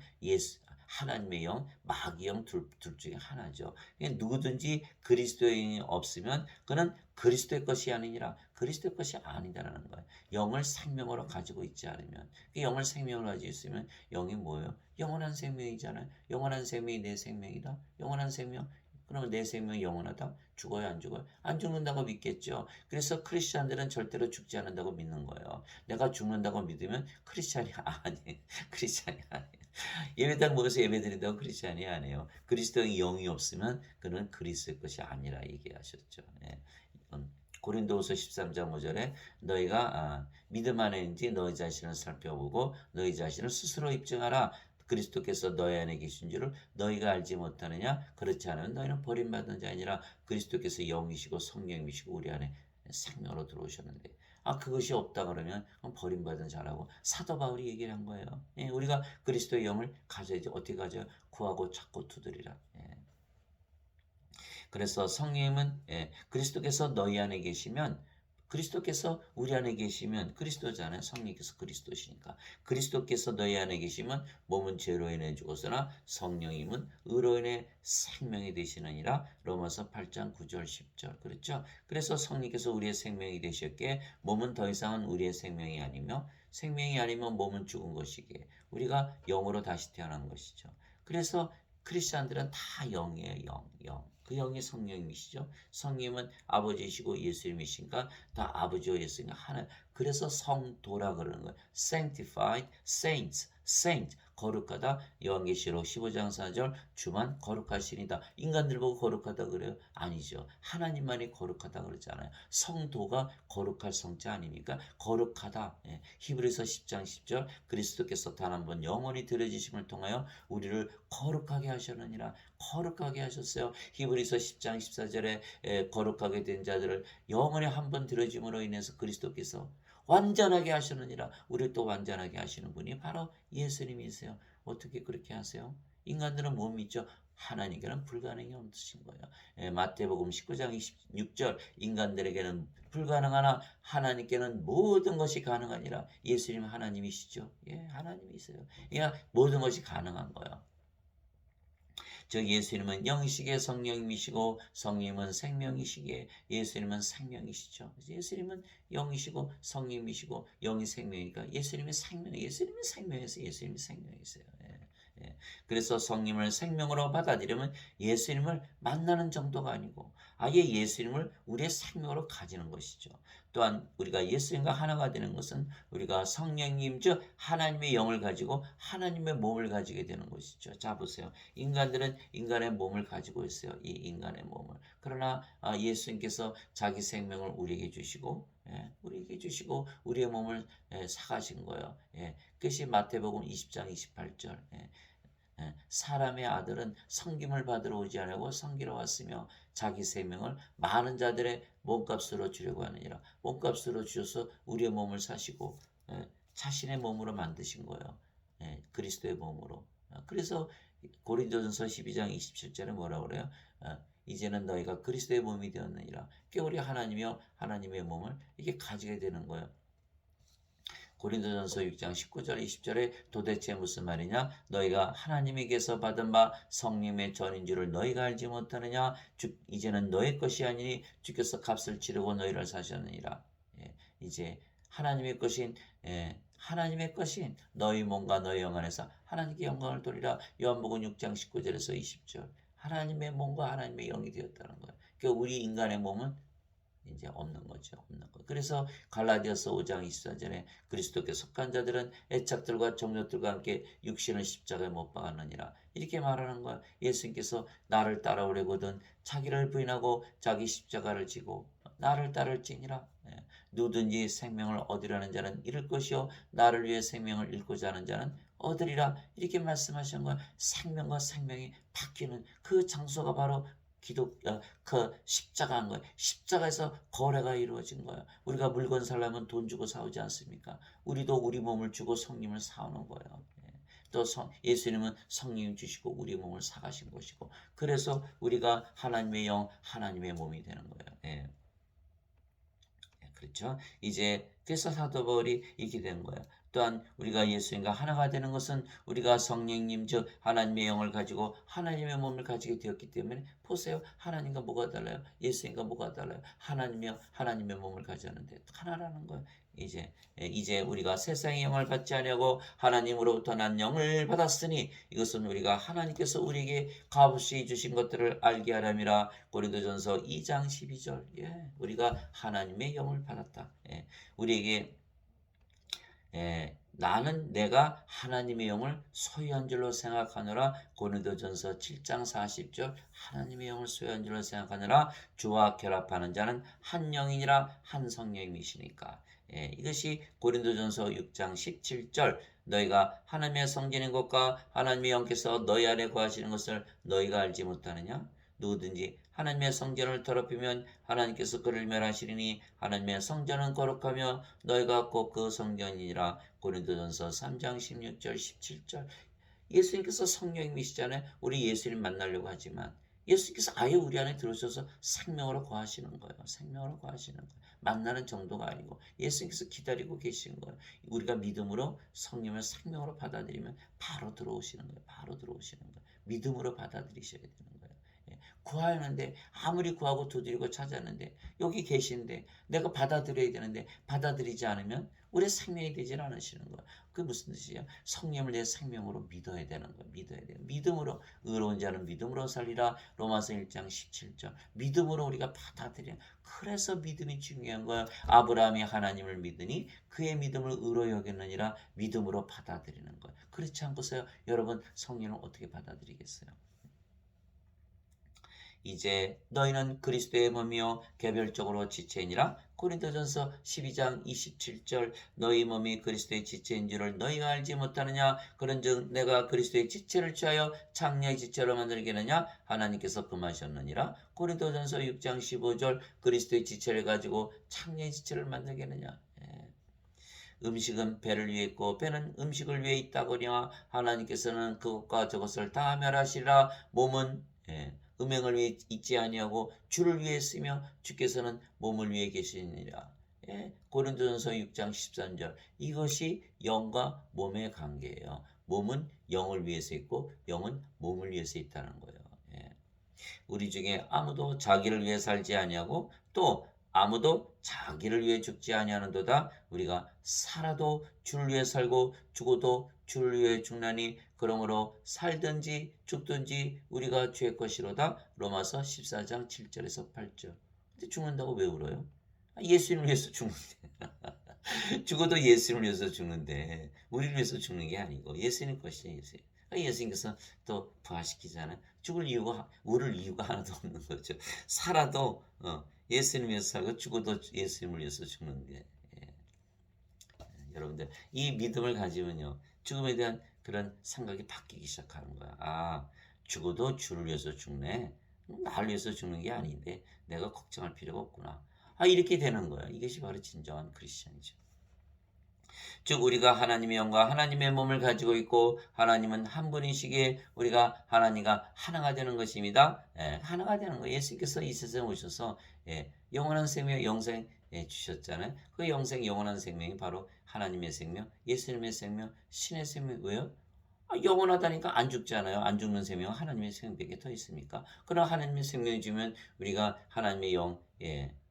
하나님의 영, 마귀 영 둘 중에 하나죠. 누구든지 그리스도의 영이 없으면 그는 그리스도의 것이 아니니라. 그리스도의 것이 아니다라는 거예요. 영을 생명으로 가지고 있지 않으면 영을 생명으로 가지고 있으면 영이 뭐예요? 영원한 생명이잖아요. 영원한 생명이 내 생명이다. 영원한 생명. 그러면 내 생명이 영원하다? 죽어요, 안 죽어요? 안 죽는다고 믿겠죠. 그래서 크리스찬들은 절대로 죽지 않는다고 믿는 거예요. 내가 죽는다고 믿으면 크리스찬이 아니, 크리스찬이 아니에요. 예배당 모여서 예배드린다고 크리스찬이 아니에요. 그리스도의 영이 없으면 그는 그리스도의 것이 아니라 얘기하셨죠. 고린도후서 13장 5절에 너희가 믿음 안에 있는지 너희 자신을 살펴보고 너희 자신을 스스로 입증하라. 그리스도께서 너희 안에 계신 줄을 너희가 알지 못하느냐? 그렇지 않으면 너희는 버림받은 자니라. 그리스도께서 영이시고 성령이시고 우리 안에 생명으로 들어오셨는데 그것이 없다 그러면 버림받은 자라고 사도 바울이 얘기를 한 거예요. 우리가 그리스도의 영을 가져야지. 어떻게 가져요? 구하고 찾고 두드리라. 그래서 성령님은 그리스도께서 너희 안에 계시면 그리스도께서 우리 안에 계시면 그리스도잖아요. 성령께서 그리스도시니까. 그리스도께서 너희 안에 계시면 몸은 죄로 인해 죽었으나 성령님은 의로 인해 생명이 되시느니라. 로마서 8장 9절 10절. 그렇죠? 그래서 성령께서 우리의 생명이 되셨기에 몸은 더 이상은 우리의 생명이 아니며 생명이 아니면 몸은 죽은 것이기에 우리가 영으로 다시 태어난 것이죠. 그래서 크리스찬들은 다 영이에요. 영. 그 영이 성령님이시죠. 성령님은 아버지이시고 예수님이신가 다 아버지와 예수님 하나. 그래서 성도라 그러는 거예요. Sanctified saints. saint 거룩하다. 요한계시록 15장 4절 주만 거룩하시니다. 인간들 보고 거룩하다 그래요? 아니죠. 하나님만이 거룩하다 그러잖아요. 성도가 거룩할 성자 아닙니까? 거룩하다. 예. 히브리서 10장 10절 그리스도께서 단 한 번 영원히 들여지심을 통하여 우리를 거룩하게 하셨느니라. 거룩하게 하셨어요. 히브리서 10장 14절에 거룩하게 된 자들을 영원히 한 번 들여짐으로 인해서 그리스도께서 완전하게 하셨느니라. 우리를 또 완전하게 하시는 분이 바로 예수님이세요. 어떻게 그렇게 하세요? 인간들은 못 믿죠. 하나님께는 불가능이 없으신 거예요. 마태복음 19장 26절 인간들에게는 불가능하나 하나님께는 모든 것이 가능하니라. 예수님 하나님이시죠. 예, 하나님이세요. 예, 모든 것이 가능한 거예요. 저 예수님은 영이시기에 성령님이시고 성령님은 생명이시기에 예수님은 생명이시죠. 예수님은 영이시고 성령님이시고 영이 생명이니까 예수님이 생명이세요. 예수님이 생명이세요. 예, 예. 그래서 성령님을 생명으로 받아들이면 예수님을 만나는 정도가 아니고 아예 예수님을 우리의 생명으로 가지는 것이죠. 또한 우리가 예수님과 하나가 되는 것은 우리가 성령님 즉 하나님의 영을 가지고 하나님의 몸을 가지게 되는 것이죠. 자 보세요. 인간들은 인간의 몸을 가지고 있어요. 이 인간의 몸을. 그러나 예수님께서 자기 생명을 우리에게 주시고 우리에게 주시고 우리의 몸을 사가신 거예요. 그것이 마태복음 20장 28절. 사람의 아들은 섬김을 받으러 오지 않고 섬기러 왔으며 자기 생명을 많은 자들의 몸값으로 주려고 하느니라. 몸값으로 주셔서 우리의 몸을 사시고 자신의 몸으로 만드신 거예요. 그리스도의 몸으로. 그래서 고린도전서 12장 27절에 뭐라고 그래요? 이제는 너희가 그리스도의 몸이 되었느니라. 그러니까 우리 하나님이요 하나님의 몸을 이게 가지게 되는 거예요. 고린도전서 6장 19절 20절에 도대체 무슨 말이냐? 너희가 하나님에게서 받은 바 성령의 전인 줄을 너희가 알지 못하느냐? 이제는 너희 것이 아니니 주께서 값을 치르고 너희를 사셨느니라. 이제 하나님의 것인 너희 몸과 너희 영 안에서 하나님께 영광을 돌리라. 요한복음 6장 19절에서 20절 하나님의 몸과 하나님의 영이 되었다는 거예요. 그러니까 우리 인간의 몸은 이제 없는 거죠. 없는 거. 그래서 갈라디아서 5장 24절에 그리스도께 속한 자들은 애착들과 정욕들과 함께 육신을 십자가에 못 박았느니라. 이렇게 말하는 거야. 예수님께서 나를 따라오려거든 자기를 부인하고 자기 십자가를 지고 나를 따를지니라. 누든지 생명을 얻으려는 자는 잃을 것이요 나를 위해 생명을 잃고자 하는 자는 얻으리라. 이렇게 말씀하신 거야. 생명과 생명이 바뀌는 그 장소가 바로 그 십자가인 거예요. 십자가에서 거래가 이루어진 거예요. 우리가 물건 사려면 돈 주고 사오지 않습니까? 우리도 우리 몸을 주고 성님을 사오는 거예요. 또 예수님은 성령 주시고 우리 몸을 사가신 것이고 그래서 우리가 하나님의 영, 하나님의 몸이 되는 거예요. 그렇죠? 이제 그래서 사도 바울이 이렇게 된 거예요. 또한 우리가 예수님과 하나가 되는 것은 우리가 성령님 즉 하나님의 영을 가지고 하나님의 몸을 가지게 되었기 때문에 보세요. 하나님과 뭐가 달라요? 예수님과 뭐가 달라요? 하나님의 몸을 가졌는데 하나라는 거예요. 이제 우리가 세상의 영을 받지 아니하고 하나님으로부터 난 영을 받았으니 이것은 우리가 하나님께서 우리에게 값없이 주신 것들을 알게 하람이라. 고린도전서 2장 12절. 우리가 하나님의 영을 받았다. 우리에게 나는 내가 하나님의 영을 소유한 줄로 생각하느라. 고린도전서 7장 40절 하나님의 영을 소유한 줄로 생각하느라. 주와 결합하는 자는 한 영이니라. 한 성령이시니까. 이것이 고린도전서 6장 17절 너희가 하나님의 성전인 것과 하나님의 영께서 너희 안에 거하시는 것을 너희가 알지 못하느냐? 누구든지 하나님의 성전을 더럽히면 하나님께서 그를 멸하시리니 하나님의 성전은 거룩하며 너희가 곧 그 성전이니라. 고린도전서 3장 16절 17절 예수님께서 성령님이시잖아요. 우리 예수님 만나려고 하지만 예수님께서 아예 우리 안에 들어오셔서 생명으로 거하시는 거예요. 생명으로 거하시는 거예요. 만나는 정도가 아니고 예수님께서 기다리고 계시는 거예요. 우리가 믿음으로 성령을 생명으로 받아들이면 바로 들어오시는 거예요. 바로 들어오시는 거예요. 믿음으로 받아들이셔야 되는 거예요. 구하는데 아무리 구하고 두드리고 찾았는데 여기 계신데 내가 받아들여야 되는데 받아들이지 않으면 우리의 생명이 되질 않으시는 거야. 그게 무슨 뜻이야? 성령을 내 생명으로 믿어야 되는 거야. 믿어야 돼. 믿음으로 의로운 자는 믿음으로 살리라. 로마서 1장 17절. 믿음으로 우리가 받아들여. 그래서 믿음이 중요한 거야. 아브라함이 하나님을 믿으니 그의 믿음을 의로 여겼느니라. 믿음으로 받아들이는 거야. 그렇지 않고서요. 여러분 성령을 어떻게 받아들이겠어요? 이제 너희는 그리스도의 몸이요 개별적으로 지체이니라. 고린도전서 12장 27절. 너희 몸이 그리스도의 지체인 줄을 너희가 알지 못하느냐. 그런즉 내가 그리스도의 지체를 취하여 창녀의 지체로 만들겠느냐. 하나님께서 금하셨느니라. 고린도전서 6장 15절. 그리스도의 지체를 가지고 창녀의 지체를 만들겠느냐. 음식은 배를 위해 있고 배는 음식을 위해 있다거니와 하나님께서는 그것과 저것을 다 멸하시리라. 몸은 음행을 위해 있지 아니하고 주를 위해 쓰며 주께서는 몸을 위해 계시니라. 고린도전서 6장 13절. 이것이 영과 몸의 관계예요. 몸은 영을 위해서 있고 영은 몸을 위해서 있다는 거예요. 우리 중에 아무도 자기를 위해 살지 아니하고 또 아무도 자기를 위해 죽지 아니하는도다. 우리가 살아도 주를 위해 살고 죽어도 주를 위해 죽나니 그러므로 살든지 죽든지 우리가 주의 것이로다. 로마서 14장 7절에서 8절. 근데 죽는다고 왜 울어요? 예수님을 위해서 죽는데. 죽어도 예수님을 위해서 죽는데 우리를 위해서 죽는 게 아니고 예수님 것이에요. 예수님께서 또 부활시키잖아요. 울을 이유가 하나도 없는 거죠. 살아도 예수님 위해서 살고 죽어도 예수님을 위해서 죽는데 여러분들 이 믿음을 가지면요 죽음에 대한 그런 생각이 바뀌기 시작하는 거야. 아, 죽어도 주를 위해서 죽네. 나를 위해서 죽는 게 아닌데 내가 걱정할 필요가 없구나. 아, 이렇게 되는 거야. 이것이 바로 진정한 크리스천이죠. 즉 우리가 하나님의 영과 하나님의 몸을 가지고 있고 하나님은 한 분이시기에 우리가 하나님과 하나가 되는 것입니다. 하나가 되는 거예요. 예수님께서 이 세상에 오셔서 영원한 생명, 영생 주셨잖아요. 그 영원한 생명이 바로 하나님의 생명, 예수님의 생명, 신의 생명. 왜요? 영원하다니까 안 죽잖아요. 안 죽는 생명은 하나님의 생명밖에 더 있습니까? 그럼 하나님의 생명이 주면 우리가 하나님의 영,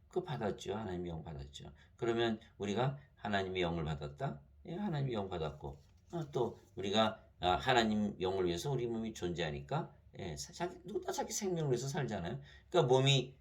그 받았죠. 하나님의 영 받았죠. 그러면 우리가 하나님의 영을 받았다? 하나님의 영 받았고 또 우리가 하나님 영을 위해서 우리 몸이 존재하니까 누구나 자기 생명을 위해서 살잖아요. 그러니까 몸이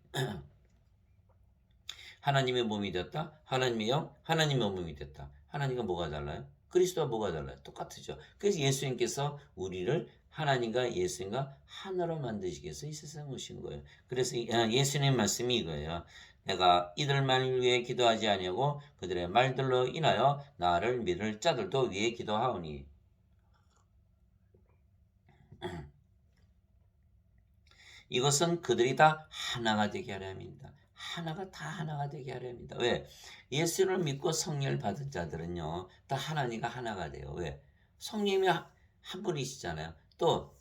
하나님의 몸이 됐다. 하나님의 영, 하나님의 몸이 됐다. 하나님과 뭐가 달라요? 그리스도와 뭐가 달라요? 똑같죠. 그래서 예수님께서 우리를 하나님과 예수님과 하나로 만드시기 위해서 이 세상에 오신 거예요. 그래서 예수님 말씀이 이거예요. 내가 이들만을 위해 기도하지 아니하고 그들의 말들로 인하여 나를 믿을 자들도 위해 기도하오니. 이것은 그들이 다 하나가 되게 하려 합니다. 다 하나가 되게 하려 합니다. 왜? 예수를 믿고 성령을 받은 자들은요. 다 하나님과 하나가 돼요. 왜? 성령이 한 분이시잖아요. 또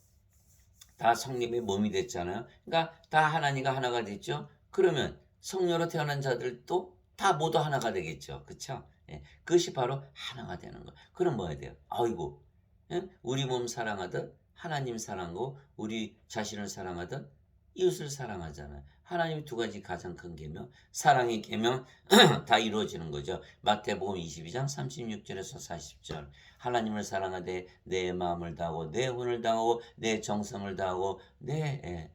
다 성령의 몸이 됐잖아요. 그러니까 다 하나님과 하나가 됐죠. 그러면 성령으로 태어난 자들도 다 모두 하나가 되겠죠. 그렇죠? 그것이 바로 하나가 되는 거. 그럼 뭐 해야 돼요? 아이고, 우리 몸 사랑하듯 하나님 사랑하고 우리 자신을 사랑하듯 이웃을 사랑하잖아요. 하나님이 두 가지 가장 큰 계명, 사랑의 계명 다 이루어지는 거죠. 마태복음 22장 36절에서 40절. 하나님을 사랑하되 내 마음을 다하고 내 혼을 다하고 내 정성을 다하고 내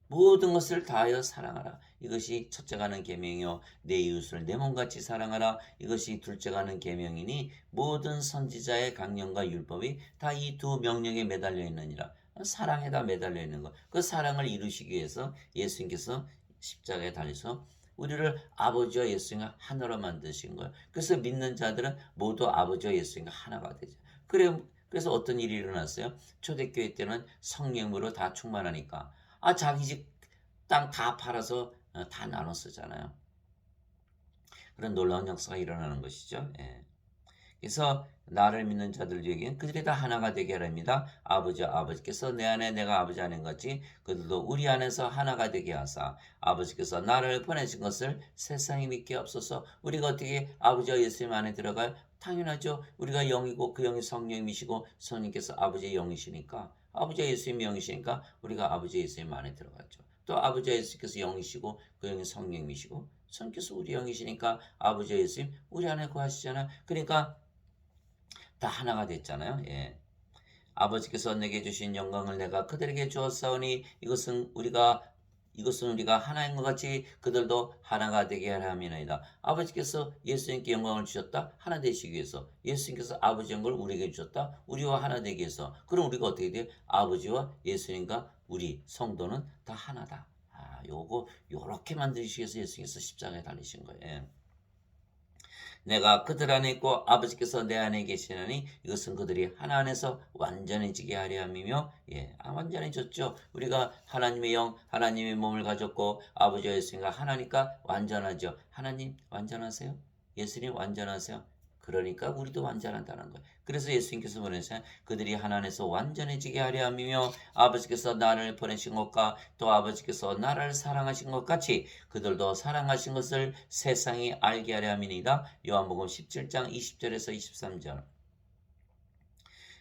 모든 것을 다하여 사랑하라. 이것이 첫째가 하는 계명이요 내 이웃을 내 몸같이 사랑하라. 이것이 둘째가 하는 계명이니 모든 선지자의 강령과 율법이 다 이 두 명령에 매달려 있느니라. 사랑에다 매달려 있는 것. 그 사랑을 이루시기 위해서 예수님께서 십자가에 달려서 우리를 아버지와 예수님과 하나로 만드신 거예요. 그래서 믿는 자들은 모두 아버지와 예수님과 하나가 되죠. 그래서 어떤 일이 일어났어요? 초대교회 때는 성령으로 다 충만하니까 자기 집 땅 다 팔아서 다 나눠 쓰잖아요. 그런 놀라운 역사가 일어나는 것이죠. 그래서 나를 믿는 자들에게는 그들이 다 하나가 되게 하랍니다. 아버지께서 내 안에 내가 아버지 안에 같이 그들도 우리 안에서 하나가 되게 하사 아버지께서 나를 보내신 것을 세상이 믿게 없어서 우리가 어떻게 아버지와 예수님 안에 들어가요? 당연하죠. 우리가 영이고 그 영이 성령이시고 성령께서 아버지의 영이시니까 아버지의 예수님이 영이시니까 우리가 아버지의 예수님 안에 들어갔죠. 또 아버지의 예수께서 영이시고 그 영이 성령이시고 성령께서 우리 영이시니까 아버지의 예수님 우리 안에 거하시잖아요. 그러니까 다 하나가 됐잖아요. 예. 아버지께서 내게 주신 영광을 내가 그들에게 주었사오니 이것은 우리가 하나인 것 같이 그들도 하나가 되게 하려 함이나이다. 아버지께서 예수님께 영광을 주셨다. 하나 되시기 위해서. 예수님께서 아버지 영광을 우리에게 주셨다. 우리와 하나 되기 위해서. 그럼 우리가 어떻게 돼요? 아버지와 예수님과 우리 성도는 다 하나다. 요렇게 만드시기 위해서 예수님께서 십자가에 달리신 거예요. 예. 내가 그들 안에 있고 아버지께서 내 안에 계시나니 이것은 그들이 하나 안에서 완전해지게 하려 함이며 완전해졌죠. 우리가 하나님의 영 하나님의 몸을 가졌고 아버지와 예수님과 하나니까 완전하죠. 하나님 완전하세요? 예수님 완전하세요? 그러니까 우리도 완전하다는 거예요. 그래서 예수님께서 보내셔 그들이 하나 안에서 완전해지게 하려 함이며 아버지께서 나를 보내신 것과 또 아버지께서 나를 사랑하신 것 같이 그들도 사랑하신 것을 세상이 알게 하려 함이니이다. 요한복음 17장 20절에서 23절.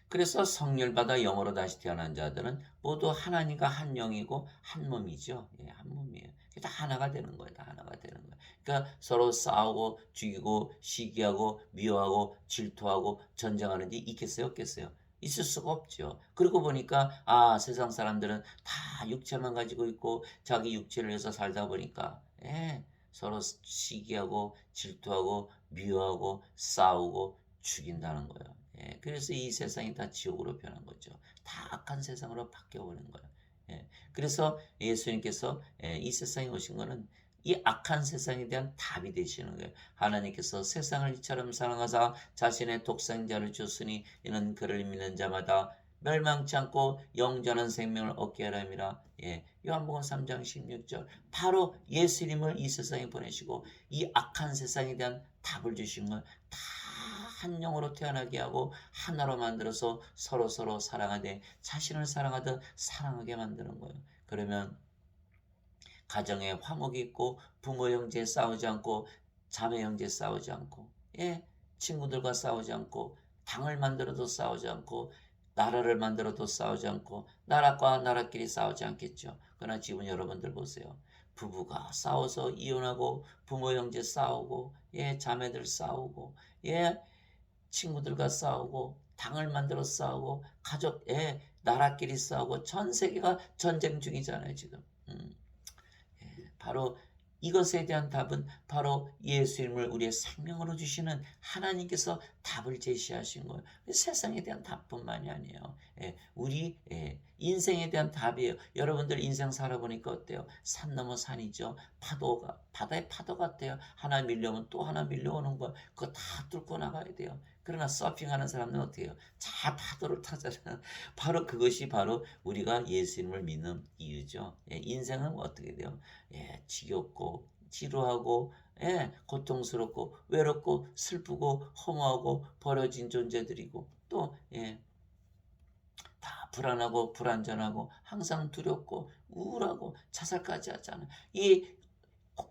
그래서 성령을 받아 영으로 다시 태어난 자들은 모두 하나님과 한 영이고 한 몸이죠. 한 몸이에요. 다 하나가 되는 거예요. 다 하나가 되는 거예요. 그러니까 서로 싸우고 죽이고 시기하고 미워하고 질투하고 전쟁하는 데 있겠어요? 없겠어요? 있을 수가 없죠. 그러고 보니까 세상 사람들은 다 육체만 가지고 있고 자기 육체를 위해서 살다 보니까 서로 시기하고 질투하고 미워하고 싸우고 죽인다는 거예요. 그래서 이 세상이 다 지옥으로 변한 거죠. 다 악한 세상으로 바뀌어버린 거예요. 그래서 예수님께서 이 세상에 오신 거는 이 악한 세상에 대한 답이 되시는 거예요. 하나님께서 세상을 이처럼 사랑하사 자신의 독생자를 주었으니 이는 그를 믿는 자마다 멸망치 않고 영전한 생명을 얻게 하려 함이라. 요한복음 3장 16절. 바로 예수님을 이 세상에 보내시고 이 악한 세상에 대한 답을 주신 거예요. 다 한 영으로 태어나게 하고 하나로 만들어서 서로 사랑하되 자신을 사랑하듯 사랑하게 만드는 거예요. 그러면 가정에 화목이 있고 부모 형제 싸우지 않고 자매 형제 싸우지 않고 친구들과 싸우지 않고 당을 만들어도 싸우지 않고 나라를 만들어도 싸우지 않고 나라과 나라끼리 싸우지 않겠죠. 그러나 지금 여러분들 보세요. 부부가 싸워서 이혼하고 부모 형제 싸우고 자매들 싸우고 친구들과 싸우고 당을 만들어 싸우고 가족 나라끼리 싸우고 전 세계가 전쟁 중이잖아요 지금. 바로 이것에 대한 답은 바로 예수님을 우리의 생명으로 주시는 하나님께서 답을 제시하신 거예요. 세상에 대한 답뿐만이 아니에요. 우리 인생에 대한 답이에요. 여러분들 인생 살아보니까 어때요? 산 넘어 산이죠. 바다의 파도 같아요. 하나 밀려오면 또 하나 밀려오는 거 그거 다 뚫고 나가야 돼요. 그러나 서핑하는 사람들은 어떻게 해요? 잘 파도를 타잖아요. 바로 그것이 바로 우리가 예수님을 믿는 이유죠. 인생은 어떻게 돼요? 지겹고 지루하고 고통스럽고 외롭고 슬프고 허무하고 버려진 존재들이고 또 다 불안하고 불안전하고 항상 두렵고 우울하고 자살까지 하잖아요. 이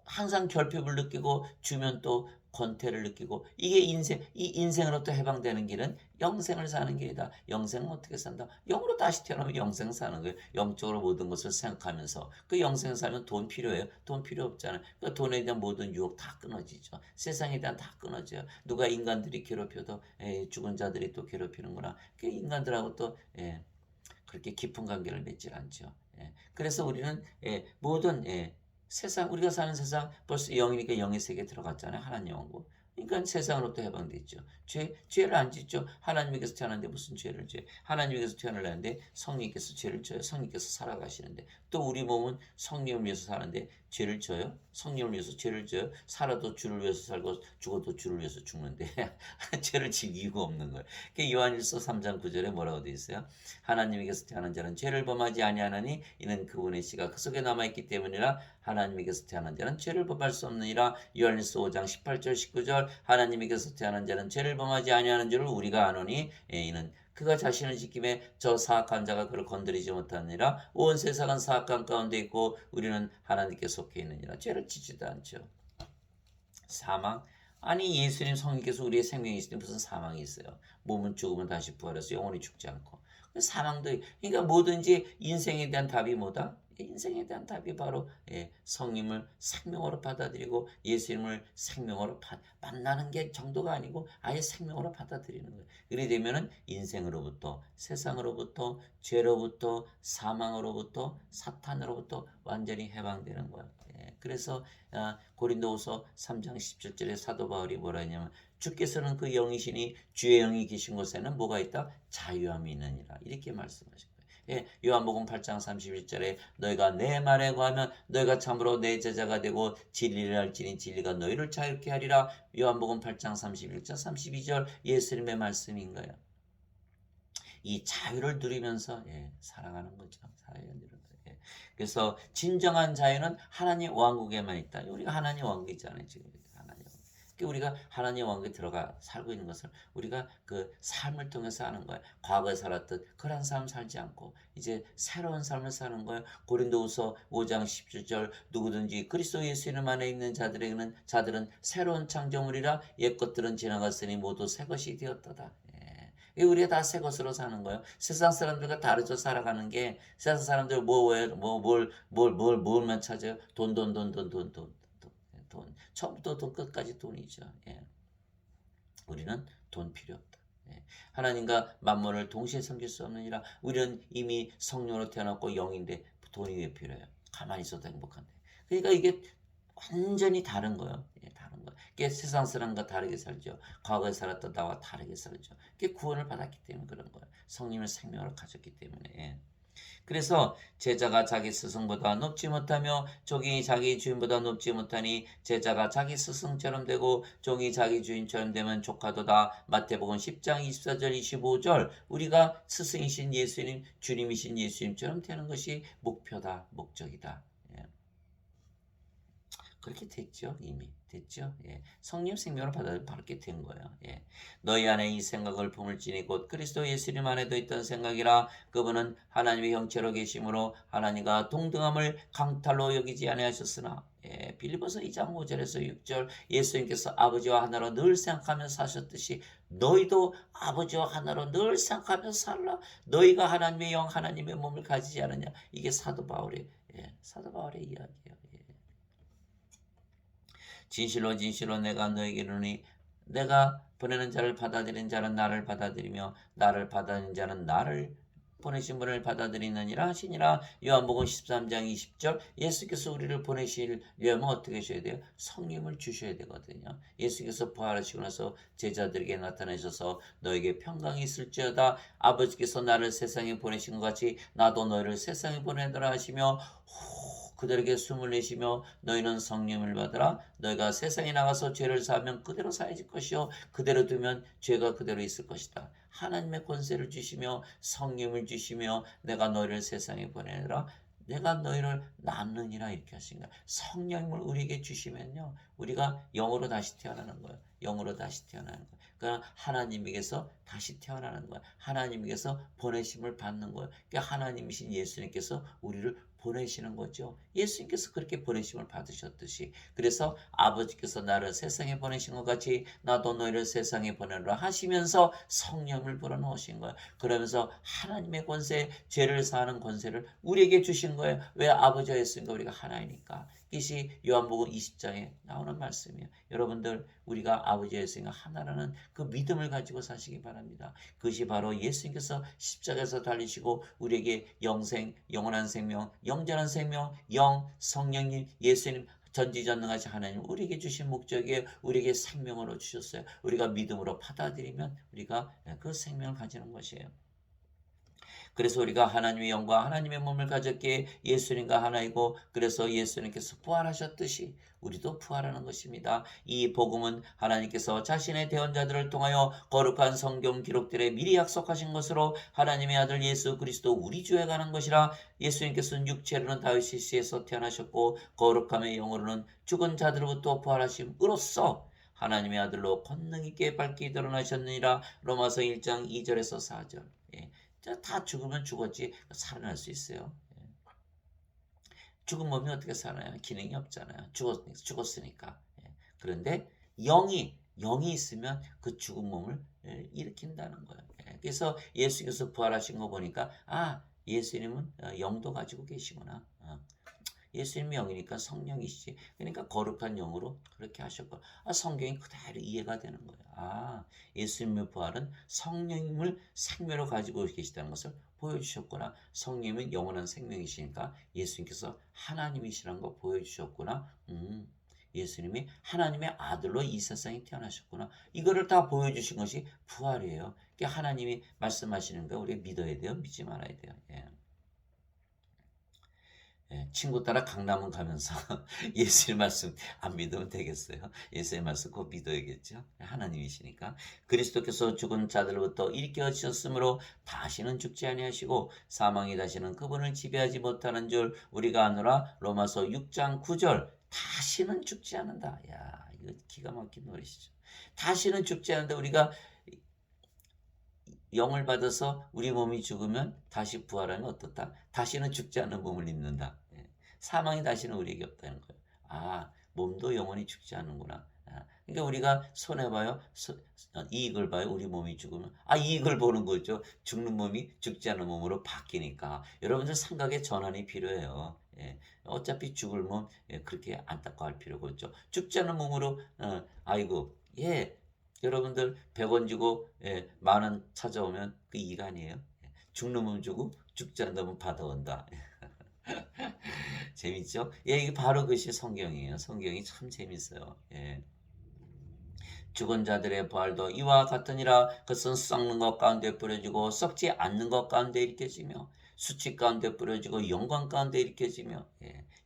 항상 결핍을 느끼고 주면 또 권태를 느끼고 이게 이 인생으로부터 해방되는 길은 영생을 사는 길이다. 영생은 어떻게 산다? 영으로 다시 태어나면 영생 사는 거예요. 영적으로 모든 것을 생각하면서 그 영생 살면 돈 필요해요? 돈 필요 없잖아요. 그 돈에 대한 모든 유혹 다 끊어지죠. 세상에 대한 다 끊어져요. 누가 인간들이 괴롭혀도 죽은 자들이 또 괴롭히는구나. 그 인간들하고 또 그렇게 깊은 관계를 맺질 않죠. 그래서 우리는 모든 세상 우리가 사는 세상 벌써 영이니까 영의 세계에 들어갔잖아요. 하나님 영고. 그러니까 세상으로부터 해방됐죠. 죄를 안 짓죠. 하나님께서 태어났는데 무슨 죄를 져요. 하나님께서 태어나려는데 성령께서 죄를 져요. 성령께서 살아가시는데 또 우리 몸은 성령을 위해서 사는데 죄를 져요. 성령을 위해서 죄를 져요. 살아도 주를 위해서 살고 죽어도 주를 위해서 죽는데 죄를 질 이유가 없는 거예요. 요한일서 3장 9절에 뭐라고 되어 있어요? 하나님께서 태어난 자는 죄를 범하지 아니하나니 이는 그분의 씨가 그 속에 남아있기 때문이라. 하나님께서 태어난 자는 죄를 범할 수 없느니라. 요한일서 5장 18절 19절 하나님께서 태어난 자는 죄를 범하지 아니하는 줄을 우리가 아노니 이는 그가 자신을 지킴에 저 사악한 자가 그를 건드리지 못하느니라. 온 세상은 사악한 가운데 있고 우리는 하나님께 속해 있느니라. 죄를 짓지도 않죠. 사망 아니 예수님 성령께서 우리의 생명이 있으니 무슨 사망이 있어요. 몸은 죽으면 다시 부활해서 영원히 죽지 않고. 사망도 그러니까 뭐든지 인생에 대한 답이 뭐다? 인생에 대한 답이 바로 성령을 생명으로 받아들이고 예수님을 생명으로 만나는 게 정도가 아니고 아예 생명으로 받아들이는 거예요. 그래 되면은 인생으로부터 세상으로부터 죄로부터 사망으로부터 사탄으로부터 완전히 해방되는 거예요. 그래서 고린도후서 3장 17절에 사도 바울이 뭐라 했냐면 주께서는 그 영이시니 주의 영이 계신 곳에는 뭐가 있다? 자유함이 있느니라. 이렇게 말씀하신 거예요. 요한복음 8장 31절에 너희가 내 말에 거하면 너희가 참으로 내 제자가 되고 진리를 알지니 진리가 너희를 자유케 하리라. 요한복음 8장 31절 32절 예수님의 말씀인 거예요. 이 자유를 누리면서 살아가는 거죠. 자유를 누리는 거예요. 그래서 진정한 자유는 하나님 왕국에만 있다. 우리가 하나님 왕국이잖아요. 지금 하나님 왕국. 우리가 하나님 왕국에 들어가 살고 있는 것을 우리가 그 삶을 통해서 하는 거예요. 과거에 살았던 그런 삶 살지 않고 이제 새로운 삶을 사는 거예요. 고린도후서 5장 17절 누구든지 그리스도 예수님 안에 있는 자들은 새로운 창조물이라 옛 것들은 지나갔으니 모두 새 것이 되었도다. 우리가 다 새 것으로 사는 거예요. 세상 사람들과 다르죠. 살아가는 게 세상 사람들 뭘만 찾아요? 돈. 처음부터 돈 끝까지 돈이죠. 우리는 돈 필요 없다. 하나님과 만몬을 동시에 섬길 수 없느니라. 우리는 이미 성령으로 태어났고 영인데 돈이 왜 필요해요? 가만히 있어도 행복한데. 그러니까 이게 완전히 다른 거예요. 다른 거. 그게 세상 사람과 다르게 살죠. 과거에 살았던 나와 다르게 살죠. 그게 구원을 받았기 때문에 그런 거예요. 성령의 생명을 가졌기 때문에. 그래서 제자가 자기 스승보다 높지 못하며 종이 자기 주인보다 높지 못하니 제자가 자기 스승처럼 되고 종이 자기 주인처럼 되면 족하도다. 마태복음 10장 24절 25절 우리가 스승이신 예수님 주님이신 예수님처럼 되는 것이 목표다 목적이다. 그렇게 됐죠. 이미 됐죠. 성령 생명을 받아 바르게 된 거예요. 너희 안에 이 생각을 품을지니 곧 그리스도 예수님 안에도 있던 생각이라. 그분은 하나님의 형체로 계심으로 하나님과 동등함을 강탈로 여기지 아니하셨으나 빌립보서 2장 5절에서 6절 예수님께서 아버지와 하나로 늘 생각하며 사셨듯이 너희도 아버지와 하나로 늘 생각하며 살라. 너희가 하나님의 영 하나님의 몸을 가지지 않느냐. 이게 사도 바울의 이야기예요. 진실로 진실로 내가 너에게 이르노니 내가 보내는 자를 받아들인 자는 나를 받아들이며 나를 받아들인 자는 나를 보내신 분을 받아들이느니라 하시니라. 요한복음 13장 20절 예수께서 우리를 보내시려면 어떻게 하셔야 돼요? 성령을 주셔야 되거든요. 예수께서 부활하시고 나서 제자들에게 나타나셔서 너에게 평강이 있을지어다. 아버지께서 나를 세상에 보내신 것 같이 나도 너희를 세상에 보내더라 하시며 그들에게 숨을 내쉬며 너희는 성령을 받으라. 너희가 세상에 나가서 죄를 사하면 그대로 사해질 것이요 그대로 두면 죄가 그대로 있을 것이다. 하나님의 권세를 주시며 성령을 주시며 내가 너희를 세상에 보내라. 내가 너희를 낳느니라 이렇게 하신 거야. 성령을 우리에게 주시면요. 우리가 영으로 다시 태어나는 거예요. 영으로 다시 태어나는 거예요. 그러니까 하나님에게서 다시 태어나는 거예요. 하나님에게서 보내심을 받는 거예요. 그러니까 하나님이신 예수님께서 우리를 보내시는 거죠. 예수님께서 그렇게 보내심을 받으셨듯이 그래서 아버지께서 나를 세상에 보내신 것 같이 나도 너희를 세상에 보내라 하시면서 성령을 불어넣으신 거예요. 그러면서 하나님의 권세, 죄를 사하는 권세를 우리에게 주신 거예요. 왜? 아버지와 예수님과 우리가 하나이니까. 이것이 요한복음 20장에 나오는 말씀이에요. 여러분들 우리가 아버지와 예수님과 하나라는 그 믿음을 가지고 사시기 바랍니다. 그것이 바로 예수님께서 십자가에서 달리시고 우리에게 영생, 영원한 생명, 영전한 생명, 영, 성령님, 예수님 전지전능하신 하나님 우리에게 주신 목적이에요. 우리에게 생명으로 주셨어요. 우리가 믿음으로 받아들이면 우리가 그 생명을 가지는 것이에요. 그래서 우리가 하나님의 영과 하나님의 몸을 가졌기에 예수님과 하나이고 그래서 예수님께서 부활하셨듯이 우리도 부활하는 것입니다. 이 복음은 하나님께서 자신의 대언자들을 통하여 거룩한 성경 기록들에 미리 약속하신 것으로 하나님의 아들 예수 그리스도 우리 주에 관한 것이라. 예수님께서는 육체로는 다윗의 씨에서 태어나셨고 거룩함의 영으로는 죽은 자들로부터 부활하심으로써 하나님의 아들로 권능 있게 밝히 드러나셨느니라. 로마서 1장 2절에서 4절. 다 죽으면 죽었지 살아날 수 있어요. 죽은 몸이 어떻게 살아나요? 기능이 없잖아요. 죽었으니까. 그런데 영이 있으면 그 죽은 몸을 일으킨다는 거예요. 그래서 예수께서 부활하신 거 보니까 예수님은 영도 가지고 계시구나. 예수님이 영이니까 성령이시지. 그러니까 거룩한 영으로 그렇게 하셨고, 성경이 그대로 이해가 되는 거예요. 예수님의 부활은 성령님을 생명으로 가지고 계시다는 것을 보여주셨구나. 성령님은 영원한 생명이시니까 예수님께서 하나님이시라는 거 보여주셨구나. 예수님이 하나님의 아들로 이 세상에 태어나셨구나. 이거를 다 보여주신 것이 부활이에요. 그러니까 하나님이 말씀하시는 거 우리 믿어야 돼요. 믿지 말아야 돼요. 친구 따라 강남은 가면서 예수의 말씀 안 믿으면 되겠어요. 예수의 말씀 꼭 믿어야겠죠. 하나님이시니까. 그리스도께서 죽은 자들로부터 일으켜 주셨으므로 다시는 죽지 아니하시고 사망이 다시는 그분을 지배하지 못하는 줄 우리가 아노라. 로마서 6장 9절. 다시는 죽지 않는다. 야, 이거 기가 막힌 노래시죠. 다시는 죽지 않는다. 우리가 영을 받아서 우리 몸이 죽으면 다시 부활하면 어떻다? 다시는 죽지 않는 몸을 입는다. 사망이 다시는 우리에게 없다는 거예요. 몸도 영원히 죽지 않는구나. 그러니까 우리가 손해봐요. 이익을 봐요. 우리 몸이 죽으면. 이익을 보는 거죠. 죽는 몸이 죽지 않는 몸으로 바뀌니까. 여러분들 생각의 전환이 필요해요. 어차피 죽을 몸 그렇게 안타까워할 필요가 없죠. 죽지 않는 몸으로 아이고 여러분들 100원 주고 10,000원 찾아오면 그 이익 아니에요? 죽는 몸 주고 죽지 않는 받아온다. 재밌죠? 이게 바로 그것이 성경이에요. 성경이 참 재밌어요. 죽은 자들의 부활도 이와 같으니라. 그것은 썩는 것 가운데 뿌려지고 썩지 않는 것 가운데 일으켜지며 수치 가운데 뿌려지고 영광 가운데 일으켜지며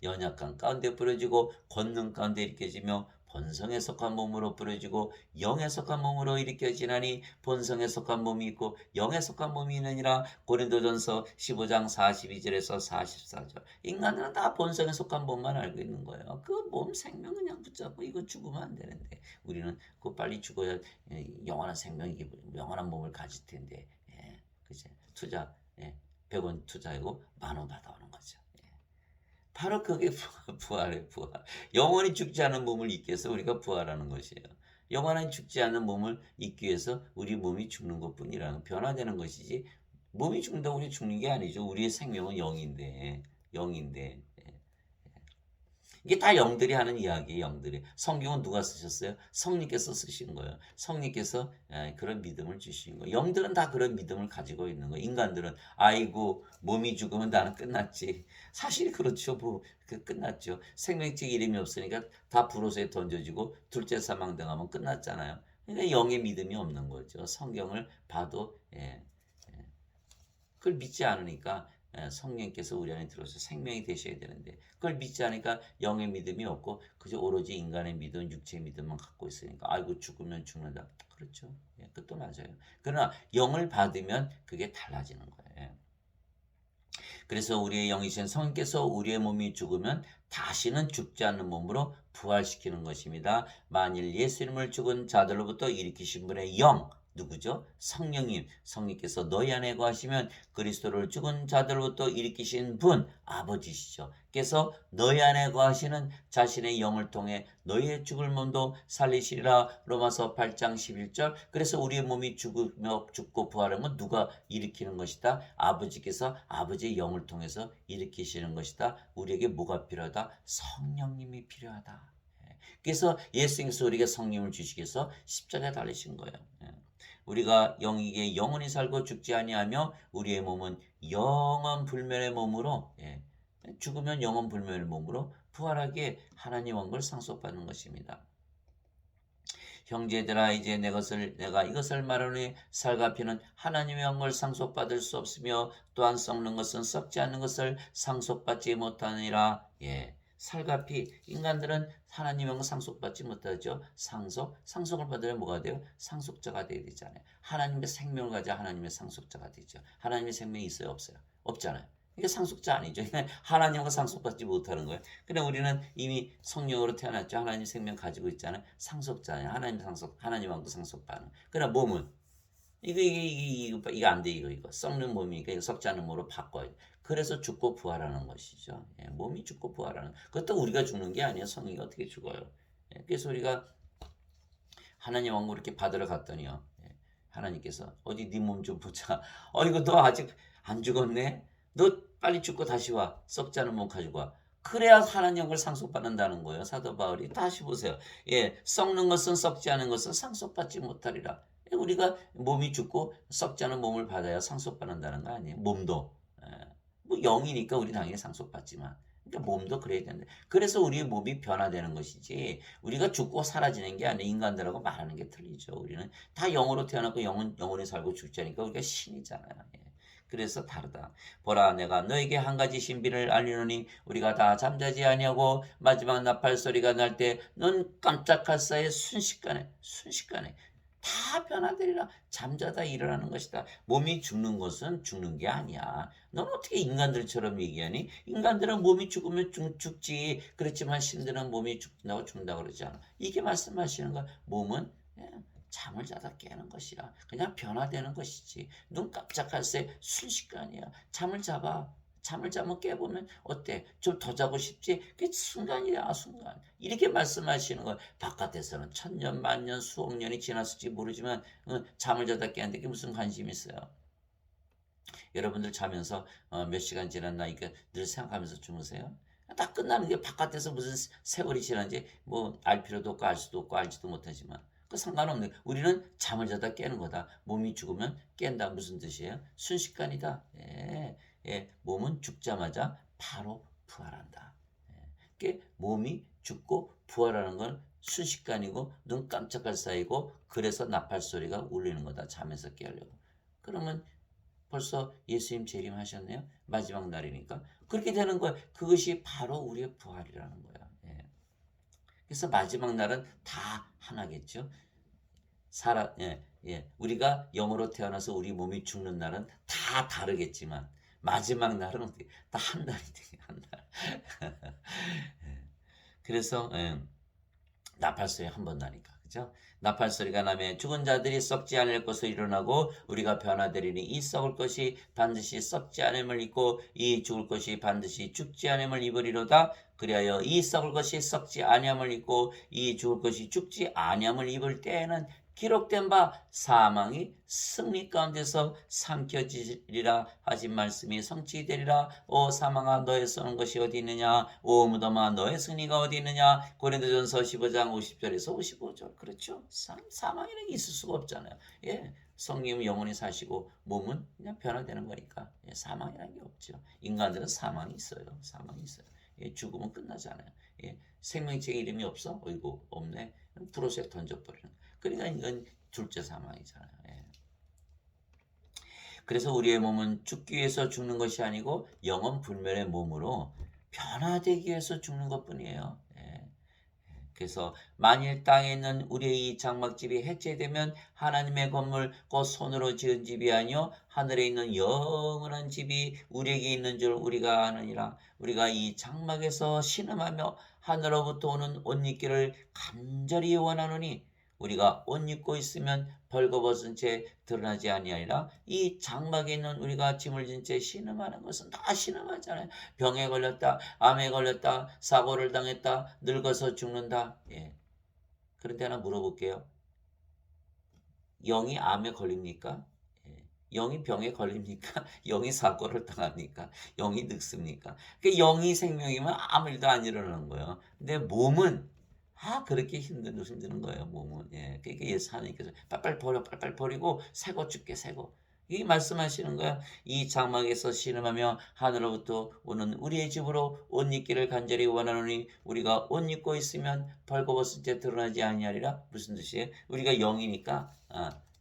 연약한 가운데 뿌려지고 권능 가운데 일으켜지며 본성에 속한 몸으로 뿌려지고 영에 속한 몸으로 일으켜지나니 본성에 속한 몸이 있고 영에 속한 몸이 있느니라. 고린도전서 15장 42절에서 44절. 인간들은 다 본성에 속한 몸만 알고 있는 거예요. 그 몸 생명 그냥 붙잡고 이거 죽으면 안 되는데 우리는 그 빨리 죽어야 영원한 생명, 영원한 몸을 가질 텐데 그치? 투자 100원 투자하고 10,000원 받아오는 거죠. 바로 그게 부활이에요. 부활. 영원히 죽지 않은 몸을 잊기 위해서 우리가 부활하는 것이에요. 영원히 죽지 않은 몸을 잊기 위해서 우리 몸이 죽는 것뿐이라는, 변화되는 것이지 몸이 죽는다고 우리 죽는 게 아니죠. 우리의 생명은 영인데. 이게 다 영들이 하는 이야기예요. 영들이. 성경은 누가 쓰셨어요? 성령께서 쓰신 거예요. 성령께서 그런 믿음을 주신 거예요. 영들은 다 그런 믿음을 가지고 있는 거예요. 인간들은 아이고 몸이 죽으면 나는 끝났지. 사실 그렇죠. 끝났죠. 생명책 이름이 없으니까 다 불옷에 던져지고 둘째 사망당하면 끝났잖아요. 그러니까 영의 믿음이 없는 거죠. 성경을 봐도 그걸 믿지 않으니까 성령께서 우리 안에 들어서 생명이 되셔야 되는데 그걸 믿지 않으니까 영의 믿음이 없고 그저 오로지 인간의 믿음, 육체의 믿음만 갖고 있으니까 아이고 죽으면 죽는다. 그렇죠. 그것도 맞아요. 그러나 영을 받으면 그게 달라지는 거예요. 그래서 우리의 영이신 성령께서 우리의 몸이 죽으면 다시는 죽지 않는 몸으로 부활시키는 것입니다. 만일 예수님을 죽은 자들로부터 일으키신 분의 영, 누구죠? 성령님. 성령께서 너희 안에 거하시면 그리스도를 죽은 자들로부터 일으키신 분 아버지시죠. 그래서 너희 안에 거하시는 자신의 영을 통해 너희의 죽을 몸도 살리시리라. 로마서 8장 11절. 그래서 우리의 몸이 죽고 부활하면 누가 일으키는 것이다? 아버지께서 아버지의 영을 통해서 일으키시는 것이다. 우리에게 뭐가 필요하다? 성령님이 필요하다. 그래서 예수님께서 우리에게 성령을 주시기 위해서 십자가에 달리신 거예요. 우리가 영이게 영원히 살고 죽지 아니하며 우리의 몸은 영원 불멸의 몸으로 죽으면 영원 불멸의 몸으로 부활하게 하나님 원걸 상속받는 것입니다. 형제들아 이제 내가 이것을 말하노니 살과 피는 하나님의 영을 상속받을 수 없으며 또한 썩는 것은 썩지 않는 것을 상속받지 못하느니라. 살과 피, 인간들은 하나님의 영을 상속받지 못하죠. 상속을 받으려 뭐가 돼요? 상속자가 되어야 되잖아요. 하나님의 생명을 가져 하나님의 상속자가 되죠. 하나님의 생명이 있어요? 없어요? 없잖아요. 이게 상속자 아니죠. 하나님과 상속받지 못하는 거예요. 그래 우리는 이미 성령으로 태어났죠. 하나님 생명 가지고 있잖아요. 상속자예요. 하나님하고 상속받는. 그러나 몸은 이거 안 돼. 이거 썩는 몸이니까 이거 썩지 않는 몸으로 바꿔요. 그래서 죽고 부활하는 것이죠. 몸이 죽고 부활하는. 그것도 우리가 죽는 게 아니에요. 성령이 어떻게 죽어요? 그래서 우리가 하나님 왕국 이렇게 받으러 갔더니요. 예, 하나님께서 어디 네 몸 좀 보자. 이거 너 아직 안 죽었네. 너 빨리 죽고 다시 와. 썩지 않은 몸 가지고 와. 그래야 하나님 영을 상속받는다는 거예요. 사도 바울이 다시 보세요. 예, 썩는 것은 썩지 않은 것은 상속받지 못하리라. 우리가 몸이 죽고 썩지 않은 몸을 받아야 상속받는다는 거 아니에요. 몸도. 예, 뭐 영이니까 우리 당연히 상속받지만. 그러니까 몸도 그래야 되는데. 그래서 우리의 몸이 변화되는 것이지 우리가 죽고 사라지는 게 아니라 인간들하고 말하는 게 틀리죠. 우리는 다 영으로 태어났고 영원히 살고 죽지 않으니까 우리가 신이잖아요. 예. 그래서 다르다. 보라 내가 너에게 한 가지 신비를 알리노니 우리가 다 잠자지 아니하고 마지막 나팔 소리가 날 때 넌 깜짝할 사이에 순식간에 다 변화되리라. 잠자다 일어나는 것이다. 몸이 죽는 것은 죽는 게 아니야. 넌 어떻게 인간들처럼 얘기하니? 인간들은 몸이 죽으면 죽지. 그렇지만 신들은 몸이 죽는다고 그러지 않아. 이게 말씀하시는 거야. 몸은 잠을 자다 깨는 것이야. 그냥 변화되는 것이지. 눈 깜짝할 새 순식간이야. 잠을 자봐. 잠을 자면 깨보면 어때? 좀 더 자고 싶지? 그게 순간이야, 순간. 이렇게 말씀하시는 거예요. 바깥에서는 천년, 만년, 수억 년이 지났을지 모르지만 잠을 자다 깨는데 그게 무슨 관심이 있어요? 여러분들 자면서 몇 시간 지났나 이렇게 늘 생각하면서 주무세요? 다 끝나는 게 바깥에서 무슨 세월이 지났는지 뭐 알 필요도 없고 알 수도 없고 알지도 못하지만 그 상관없는 우리는 잠을 자다 깨는 거다. 몸이 죽으면 깬다. 무슨 뜻이에요? 순식간이다. 예, 예, 몸은 죽자마자 바로 부활한다. 예, 몸이 죽고 부활하는 건 순식간이고 눈 깜짝할 사이고 그래서 나팔 소리가 울리는 거다. 잠에서 깨려고. 그러면 벌써 예수님 재림하셨네요. 마지막 날이니까. 그렇게 되는 거예요. 그것이 바로 우리의 부활이라는 거야. 예. 그래서 마지막 날은 다 하나겠죠. 우리가 영으로 태어나서 우리 몸이 죽는 날은 다 다르겠지만 마지막 날은 어떻게 다 한 날이 돼. 한 날. 그래서 나팔소리 한 번 나니까. 그죠? 나팔소리가 나면 죽은 자들이 썩지 않을 것을 일어나고 우리가 변화되리니 이 썩을 것이 반드시 썩지 않음을 입고 이 죽을 것이 반드시 죽지 않음을 입으리로다. 그리하여 이 썩을 것이 썩지 아니함을 입고 이 죽을 것이 죽지 아니함을 입을 때에는 기록된 바 사망이 승리 가운데서 삼켜지리라 하신 말씀이 성취되리라. 오 사망아 너의 쏘는 것이 어디 있느냐? 오 무덤아 너의 승리가 어디 있느냐? 고린도전서 15장 50절에서 55절. 그렇죠? 사망이라는 게 있을 수가 없잖아요. 예. 성령은 영원히 사시고 몸은 그냥 변화되는 거니까 사망이라는 게 없죠. 인간들은 사망이 있어요. 사망이 있어요. 예, 죽으면 끝나잖아요. 예, 생명체 이름이 없어? 어이구 없네. 불옷에 던져버리는. 그러니까 이건 둘째 사망이잖아요. 예. 그래서 우리의 몸은 죽기 위해서 죽는 것이 아니고 영원 불멸의 몸으로 변화되기 위해서 죽는 것뿐이에요. 예. 그래서 만일 땅에 있는 우리의 이 장막집이 해체되면 하나님의 건물 곧 손으로 지은 집이 아니요 하늘에 있는 영원한 집이 우리에게 있는 줄 우리가 아느니라. 우리가 이 장막에서 신음하며 하늘로부터 오는 옷 입기를 간절히 원하노니 우리가 옷 입고 있으면 벌거벗은 채 드러나지 아니하리라. 이 장막에 있는 우리가 짐을 진 채 신음하는 것은 다 신음하잖아요. 병에 걸렸다, 암에 걸렸다, 사고를 당했다, 늙어서 죽는다. 예. 그런데 하나 물어볼게요. 영이 암에 걸립니까? 예. 영이 병에 걸립니까? 영이 사고를 당합니까? 영이 늙습니까? 그 영이 생명이면 아무 일도 안 일어나는 거예요. 근데 몸은 그렇게 힘드는 거예요, 몸은. 예. 그러니까 예수 하나님께서 빨빨 버리고 새거 줄게, 새거. 이 말씀하시는 거야. 이 장막에서 신음하며 하늘로부터 오는 우리의 집으로 옷 입기를 간절히 원하노니 우리가 옷 입고 있으면 벌거벗은 채 드러나지 아니하리라. 무슨 뜻이에요? 우리가 영이니까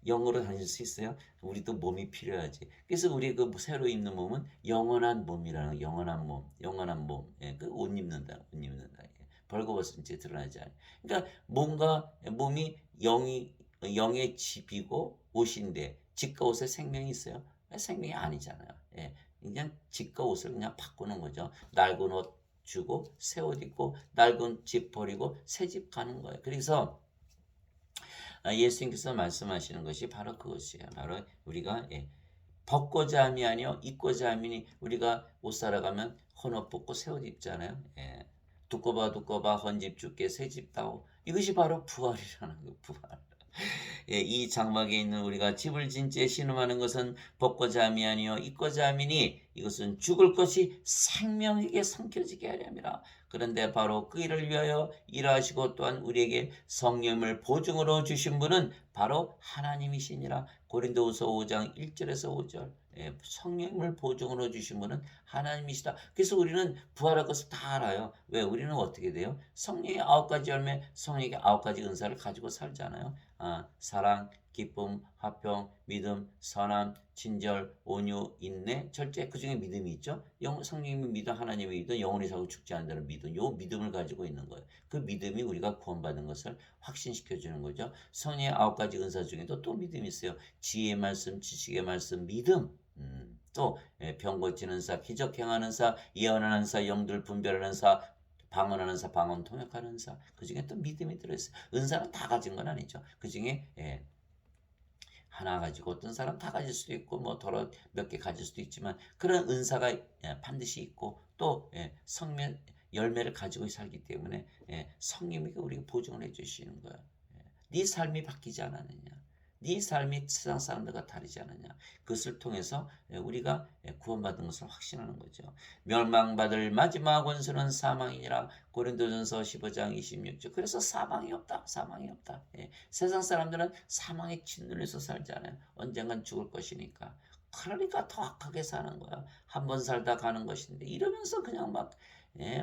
영으로 다닐 수 있어요. 우리도 몸이 필요하지. 그래서 우리 그 새로 입는 몸은 영원한 몸이라는 영원한 몸. 예. 그 옷 입는다. 벌거벗은 채 드러나지 않아요. 그러니까 몸이 영의 집이고 옷인데 집과 옷에 생명이 있어요? 생명이 아니잖아요. 예, 그냥 집과 옷을 그냥 바꾸는 거죠. 낡은 옷 주고 새 옷 입고 낡은 집 버리고 새 집 가는 거예요. 그래서 예수님께서 말씀하시는 것이 바로 그것이에요. 바로 우리가 벗고자 함이 아니요 입고자 함이니 우리가 옷 사러 가면 헌옷 벗고 새 옷 입잖아요. 예. 두꺼봐 헌집 주께 새집 다오. 이것이 바로 부활이라는 거예요. 부활. 예, 이 장막에 있는 우리가 집을 진 채 신음하는 것은 벗고 잠이 아니요 입고 잠이니 이것은 죽을 것이 생명에게 삼켜지게 하렵니다. 그런데 바로 그 일을 위하여 일하시고 또한 우리에게 성령을 보증으로 주신 분은 바로 하나님이시니라. 고린도후서 5장 1절에서 5절. 예, 성령을 보증으로 주신 분은 하나님이시다. 그래서 우리는 부활할 것을 다 알아요. 왜? 우리는 어떻게 돼요? 성령의 9가지 열매, 성령의 9가지 은사를 가지고 살잖아요. 사랑, 기쁨, 화평, 믿음, 선함, 친절, 온유, 인내, 절제. 그 중에 믿음이 있죠. 성령님이 믿음, 하나님이 믿음, 영원히 살고 죽지 않는다는 믿음. 요 믿음을 가지고 있는 거예요. 그 믿음이 우리가 구원받은 것을 확신시켜 주는 거죠. 성령의 9가지 은사 중에도 또 믿음이 있어요. 지혜의 말씀, 지식의 말씀, 믿음. 또 병 고치는 사, 기적 행하는 사, 예언하는 사, 영들 분별하는 사, 방언하는 사, 방언 통역하는 사. 그 중에 또 믿음이 들어있어요. 은사는 다 가진 건 아니죠. 그 중에 하나 가지고 어떤 사람 다 가질 수도 있고 뭐 더러 몇 개 가질 수도 있지만 그런 은사가 반드시 있고 또 성령 열매를 가지고 살기 때문에 성령이 우리에게 보증을 해주시는 거예요. 네 삶이 바뀌지 않았느냐? 네 삶이 세상 사람들과 다르지 않느냐? 그것을 통해서 우리가 구원받은 것을 확신하는 거죠. 멸망받을 마지막 원수는 사망이니라. 고린도전서 15장 26절. 그래서 사망이 없다. 사망이 없다. 세상 사람들은 사망에 짓눌려서 살잖아요. 언젠간 죽을 것이니까. 그러니까 더 악하게 사는 거야. 한 번 살다 가는 것인데 이러면서 그냥 막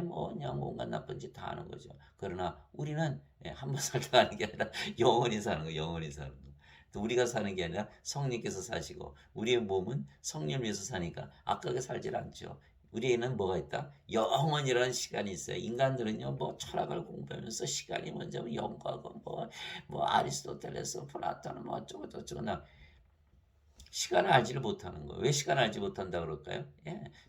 뭐 그냥 온갖 나쁜 짓 다 하는 거죠. 그러나 우리는 한 번 살다 가는 게 아니라 영원히 사는 거, 영원히 사는 거. 또 우리가 사는 게 아니라 성령께서 사시고 우리의 몸은 성령을 위해서 사니까 악하게 살질 않죠. 우리에는 뭐가 있다? 영원이라는 시간이 있어요. 인간들은요, 뭐 철학을 공부하면서 시간이 먼저 연구하고 뭐 아리스토텔레스, 플라톤 뭐 어쩌고 저쩌고 시간을 알지를 못하는 거예요. 왜 시간을 알지 못한다 그럴까요?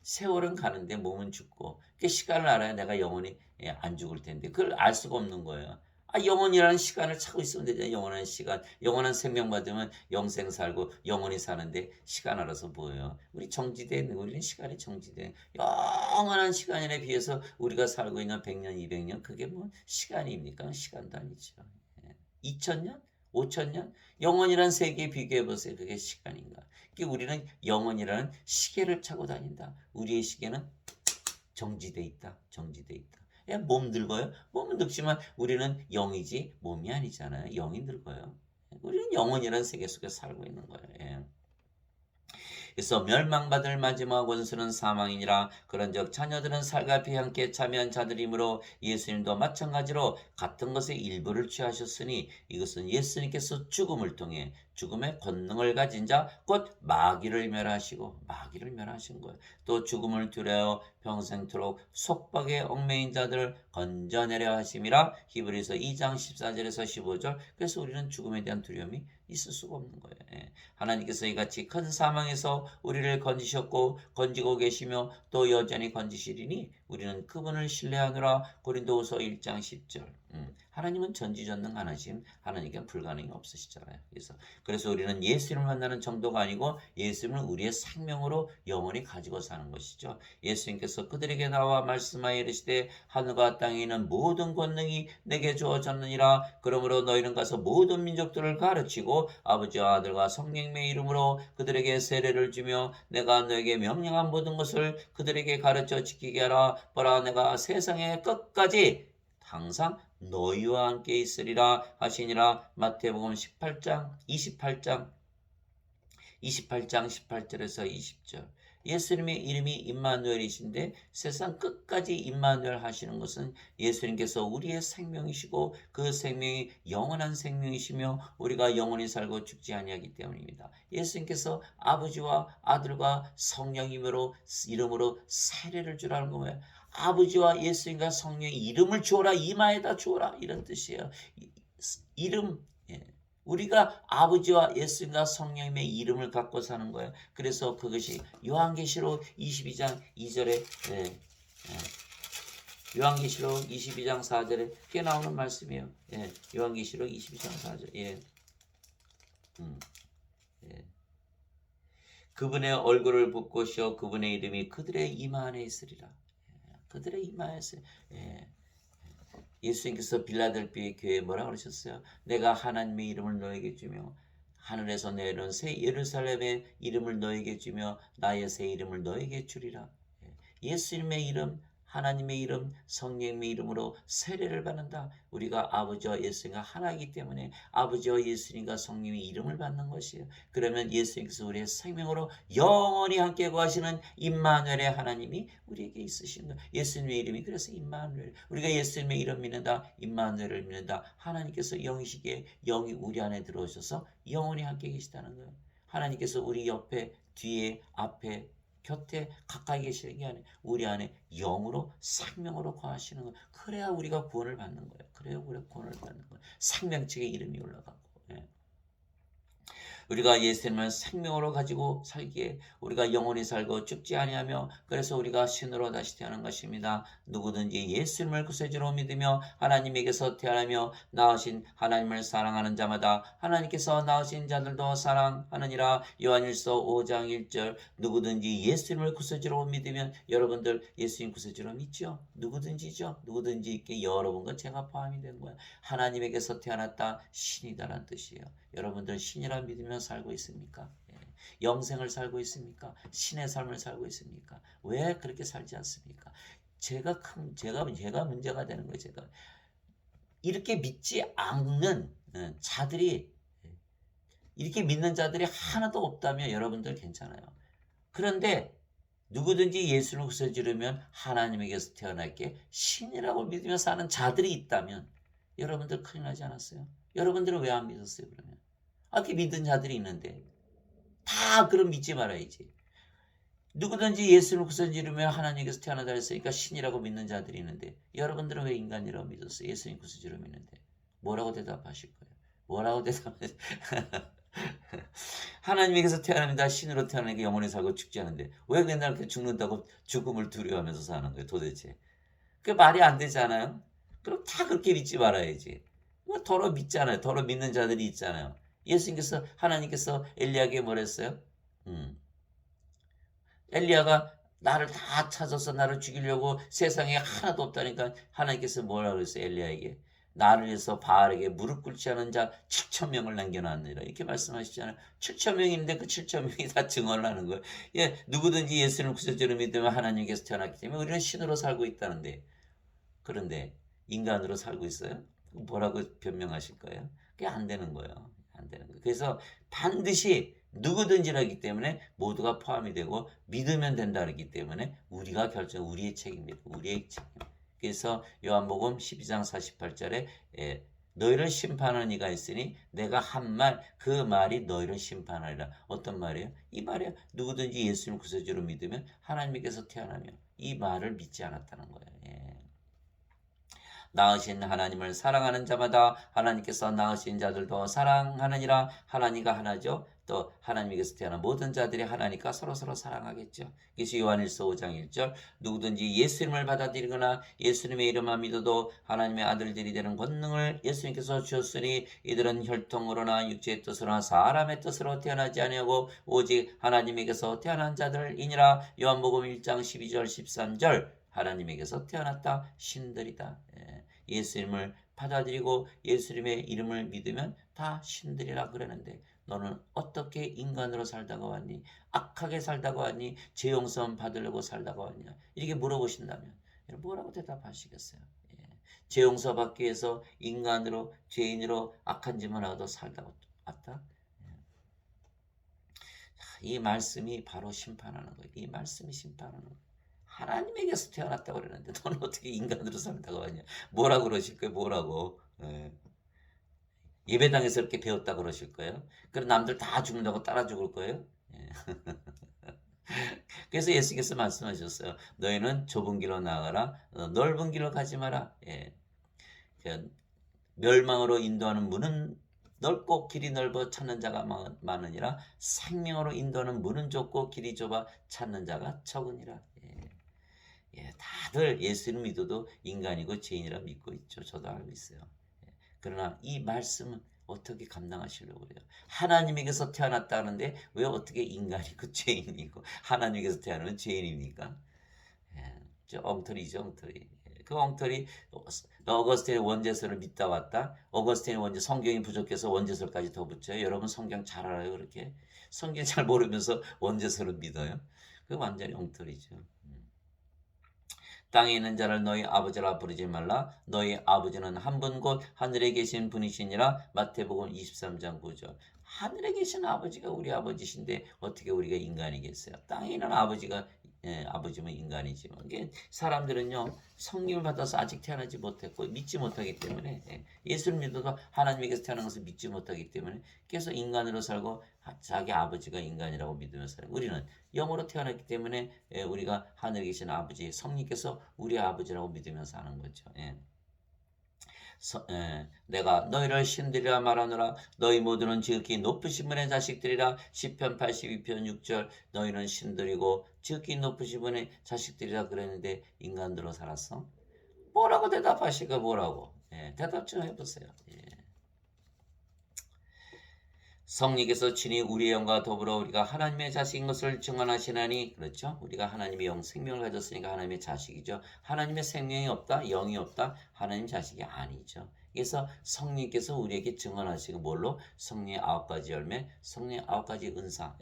세월은 가는데 몸은 죽고 그 시간을 알아야 내가 영원히 안 죽을 텐데 그걸 알 수가 없는 거예요. 영원이라는 시간을 찾고 있으면 되잖아요. 영원한 시간, 영원한 생명 받으면 영생 살고 영원히 사는데 시간 알아서 뭐예요? 우리 정지된 우리는 시간이 정지된 영원한 시간에 비해서 우리가 살고 있는 100년, 200년 그게 뭐 시간입니까? 시간도 아니죠. 2000년? 5천년? 영원이란 세계에 비교해 보세요. 그게 시간인가? 우리는 영원이라는 시계를 차고 다닌다. 우리의 시계는 정지돼 있다. 정지돼 있다. 몸 늙어요? 몸은 늙지만 우리는 영이지 몸이 아니잖아요. 영이 늙어요. 우리는 영원이라는 세계 속에 살고 있는 거예요. 그래서 멸망받을 마지막 원수는 사망이니라. 그런즉 자녀들은 살갑이 함께 참여한 자들이므로 예수님도 마찬가지로 같은 것의 일부를 취하셨으니 이것은 예수님께서 죽음을 통해 죽음의 권능을 가진 자 곧 마귀를 멸하시고 마귀를 멸하신 거예요. 또 죽음을 두려워 평생토록 속박에 얽매인 자들을 건져내려 하심이라. 히브리서 2장 14절에서 15절. 그래서 우리는 죽음에 대한 두려움이 있을 수가 없는 거예요. 하나님께서 이같이 큰 사망에서 우리를 건지셨고 건지고 계시며 또 여전히 건지시리니 우리는 그분을 신뢰하노라. 고린도후서 1장 10절. 하나님은 전지전능하신 하나님께 불가능이 없으시잖아요. 그래서 우리는 예수님을 만나는 정도가 아니고 예수님을 우리의 생명으로 영원히 가지고 사는 것이죠. 예수님께서 그들에게 나와 말씀하여 이르시되 하늘과 땅에 있는 모든 권능이 내게 주어졌느니라. 그러므로 너희는 가서 모든 민족들을 가르치고 아버지와 아들과 성령의 이름으로 그들에게 세례를 주며 내가 너에게 명령한 모든 것을 그들에게 가르쳐 지키게 하라. 보라 내가 세상의 끝까지 항상 너희와 함께 있으리라 하시니라. 마태복음 18장 18절에서 20절. 예수님의 이름이 임마누엘이신데 세상 끝까지 임마누엘 하시는 것은 예수님께서 우리의 생명이시고 그 생명이 영원한 생명이시며 우리가 영원히 살고 죽지 아니하기 때문입니다. 예수님께서 아버지와 아들과 성령님으로 이름으로 세례를 주라는 거예요. 아버지와 예수님과 성령의 이름을 주어라. 이마에다 주어라. 이런 뜻이에요. 이름. 우리가 아버지와 예수님과 성령님의 이름을 갖고 사는 거예요. 그래서 그것이 요한계시록 22장 2절에 요한계시록 22장 4절에 꽤 나오는 말씀이에요. 요한계시록 22장 4절. 그분의 얼굴을 붓고시어 그분의 이름이 그들의 이마 안에 있으리라. 그들의 이마에 있으리라. 예수님께서 빌라델피아 교회에 뭐라 그러셨어요? 내가 하나님의 이름을 너에게 주며 하늘에서 내려온 새 예루살렘의 이름을 너에게 주며 나의 새 이름을 너에게 주리라. 예수님의 이름, 하나님의 이름, 성령의 이름으로 세례를 받는다. 우리가 아버지와 예수님과 하나이기 때문에 아버지와 예수님과 성령의 이름을 받는 것이에요. 그러면 예수님께서 우리의 생명으로 영원히 함께 거하시는 임마누엘의 하나님이 우리에게 있으신 거예요. 예수님의 이름이 그래서 임마누엘. 우리가 예수님의 이름 믿는다, 임마누엘을 믿는다. 하나님께서 영이시기에 영이 우리 안에 들어오셔서 영원히 함께 계시다는 거예요. 하나님께서 우리 옆에, 뒤에, 앞에, 곁에 가까이 계시는 게 아니에요. 우리 안에 영으로 생명으로 거하시는 거예요. 그래야 우리가 구원을 받는 거예요. 그래야 우리가 구원을 받는 거예요. 생명책에 이름이 올라가고. 예. 우리가 예수님을 생명으로 가지고 살기에 우리가 영원히 살고 죽지 아니하며 그래서 우리가 신으로 다시 태어난 것입니다. 누구든지 예수님을 구세주로 믿으며 하나님에게서 태어나며 낳으신 하나님을 사랑하는 자마다 하나님께서 낳으신 자들도 사랑하느니라. 요한일서 5장 1절. 누구든지 예수님을 구세주로 믿으면 여러분들 예수님 구세주로 믿죠? 누구든지죠. 누구든지 있게 여러분과 제가 포함이 된 거예요. 하나님에게서 태어났다 신이다라는 뜻이에요. 여러분들 신이라 믿으면 살고 있습니까? 영생을 살고 있습니까? 신의 삶을 살고 있습니까? 왜 그렇게 살지 않습니까? 제가 문제가 되는 거예요. 제가 이렇게 믿지 않는 자들이 이렇게 믿는 자들이 하나도 없다면 여러분들 괜찮아요. 그런데 누구든지 예수를 구세주려면 하나님에게서 태어났기에 신이라고 믿으며 사는 자들이 있다면 여러분들 큰일 나지 않았어요? 여러분들은 왜 안 믿었어요? 그러면 이렇게 믿은 자들이 있는데 다 그럼 믿지 말아야지. 누구든지 예수를 구세주려면 하나님께서 태어나다 했으니까 신이라고 믿는 자들이 있는데 여러분들은 왜 인간이라고 믿었어요? 예수님 구세주로 믿는데 뭐라고 대답하실 거예요? 뭐라고 대답하실 하나님에게서 태어납니다. 신으로 태어나니까 영원히 살고 죽지 않은데 왜 맨날 그렇게 죽는다고 죽음을 두려워하면서 사는 거예요? 도대체 그게 말이 안 되잖아요. 그럼 다 그렇게 믿지 말아야지. 더러 믿잖아요. 더러 믿는 자들이 있잖아요. 예수님께서 하나님께서 엘리야에게 뭐랬어요? 엘리야가 나를 다 찾아서 나를 죽이려고 세상에 하나도 없다니까 하나님께서 뭐라 그랬어요? 엘리야에게 나를 위해서 바알에게 무릎 꿇지 않은 자 7,000명을 남겨놨느니라 이렇게 말씀하시잖아요. 7,000명인데 그 7,000명이 다 증언을 하는 거예요. 예, 누구든지 예수를 구세주로 믿으면 하나님께서 태어났기 때문에 우리는 신으로 살고 있다는데 그런데 인간으로 살고 있어요? 뭐라고 변명하실 거예요? 그게 안 되는 거예요. 안 되는 거예요. 그래서 반드시 누구든지라기 때문에 모두가 포함이 되고 믿으면 된다 그러기 때문에 우리가 우리의 책임이에요. 우리의 책임. 그래서 요한복음 12장 48절에 너희를 심판하는 이가 있으니 내가 한 말 그 말이 너희를 심판하리라. 어떤 말이에요? 이 말이에요. 누구든지 예수님을 구세주로 믿으면 하나님께서 태어나며 이 말을 믿지 않았다는 거예요. 낳으신 하나님을 사랑하는 자마다 하나님께서 낳으신 자들도 사랑하느니라. 하나님과 하나죠. 또 하나님께서 태어난 모든 자들이 하나님과 서로서로 사랑하겠죠. 그래서 요한일서 5장 1절 누구든지 예수님을 받아들이거나 예수님의 이름만 믿어도 하나님의 아들들이 되는 권능을 예수님께서 주셨으니 이들은 혈통으로나 육체의 뜻으로나 사람의 뜻으로 태어나지 아니하고 오직 하나님에게서 태어난 자들이니라. 요한복음 1장 12절 13절 하나님에게서 태어났다 신들이다. 예수님을 받아들이고 예수님의 이름을 믿으면 다 신들이라 그러는데 너는 어떻게 인간으로 살다가 왔니? 악하게 살다가 왔니? 죄 용서 받으려고 살다가 왔냐? 이렇게 물어보신다면 뭐라고 대답하시겠어요? 죄 용서 받기 위해서 인간으로 죄인으로 악한 짓만 하고도 살다가 왔다? 이 말씀이 바로 심판하는 거예요. 이 말씀이 심판하는 거예요. 하나님에게서 태어났다고 그러는데 너는 어떻게 인간으로 살다가 왔냐? 뭐라고 그러실 거예요? 뭐라고? 예배당에서 이렇게 배웠다고 그러실 거예요? 그럼 남들 다 죽는다고 따라 죽을 거예요? 그래서 예수께서 말씀하셨어요. 너희는 좁은 길로 나아가라. 넓은 길로 가지 마라. 멸망으로 인도하는 문은 넓고 길이 넓어 찾는 자가 많으니라. 생명으로 인도하는 문은 좁고 길이 좁아 찾는 자가 적으니라. 다들 예수를 믿어도 인간이고 죄인이라 믿고 있죠. 저도 알고 있어요. 그러나 이 말씀은 어떻게 감당하시려고 그래요? 하나님에게서 태어났다는데 왜 어떻게 인간이고 죄인이고 하나님에게서 태어나면 죄인입니까? 저 엉터리죠, 엉터리. 그 엉터리 어거스틴의 원죄설을 믿다 왔다. 어거스틴의 원죄 성경이 부족해서 원죄설까지 더 붙여요. 여러분 성경 잘 알아요 그렇게? 성경 잘 모르면서 원죄설을 믿어요? 그 완전히 엉터리죠. 땅에 있는 자를 너희 아버지라 부르지 말라. 너희 아버지는 한 분 곧 하늘에 계신 분이시니라. 마태복음 23장 9절. 하늘에 계신 아버지가 우리 아버지신데 어떻게 우리가 인간이겠어요? 땅에 있는 아버지가 아버지면 인간이지만 이게 사람들은요 성령을 받아서 아직 태어나지 못했고 믿지 못하기 때문에 예수를 믿어도 하나님에게서 태어난 것을 믿지 못하기 때문에 계속 인간으로 살고 자기 아버지가 인간이라고 믿으면서 살아요. 우리는 영으로 태어났기 때문에 우리가 하늘에 계신 아버지 성령께서 우리 아버지라고 믿으면서 사는 거죠. 내가 너희를 신들이라 말하노라. 너희 모두는 지극히 높으신 분의 자식들이라. 시편 82편 6절. 너희는 신들이고 지극히 높으신 분의 자식들이라 그랬는데 인간들로 살았어? 뭐라고 대답하시고 뭐라고? 대답 좀 해보세요. 성령께서 친히 우리의 영과 더불어 우리가 하나님의 자식인 것을 증언하시나니, 그렇죠? 우리가 하나님의 영 생명을 가졌으니까 하나님의 자식이죠. 하나님의 생명이 없다, 영이 없다, 하나님 자식이 아니죠. 그래서 성령께서 우리에게 증언하시고 뭘로? 성령의 9가지 열매, 성령의 9가지 은사.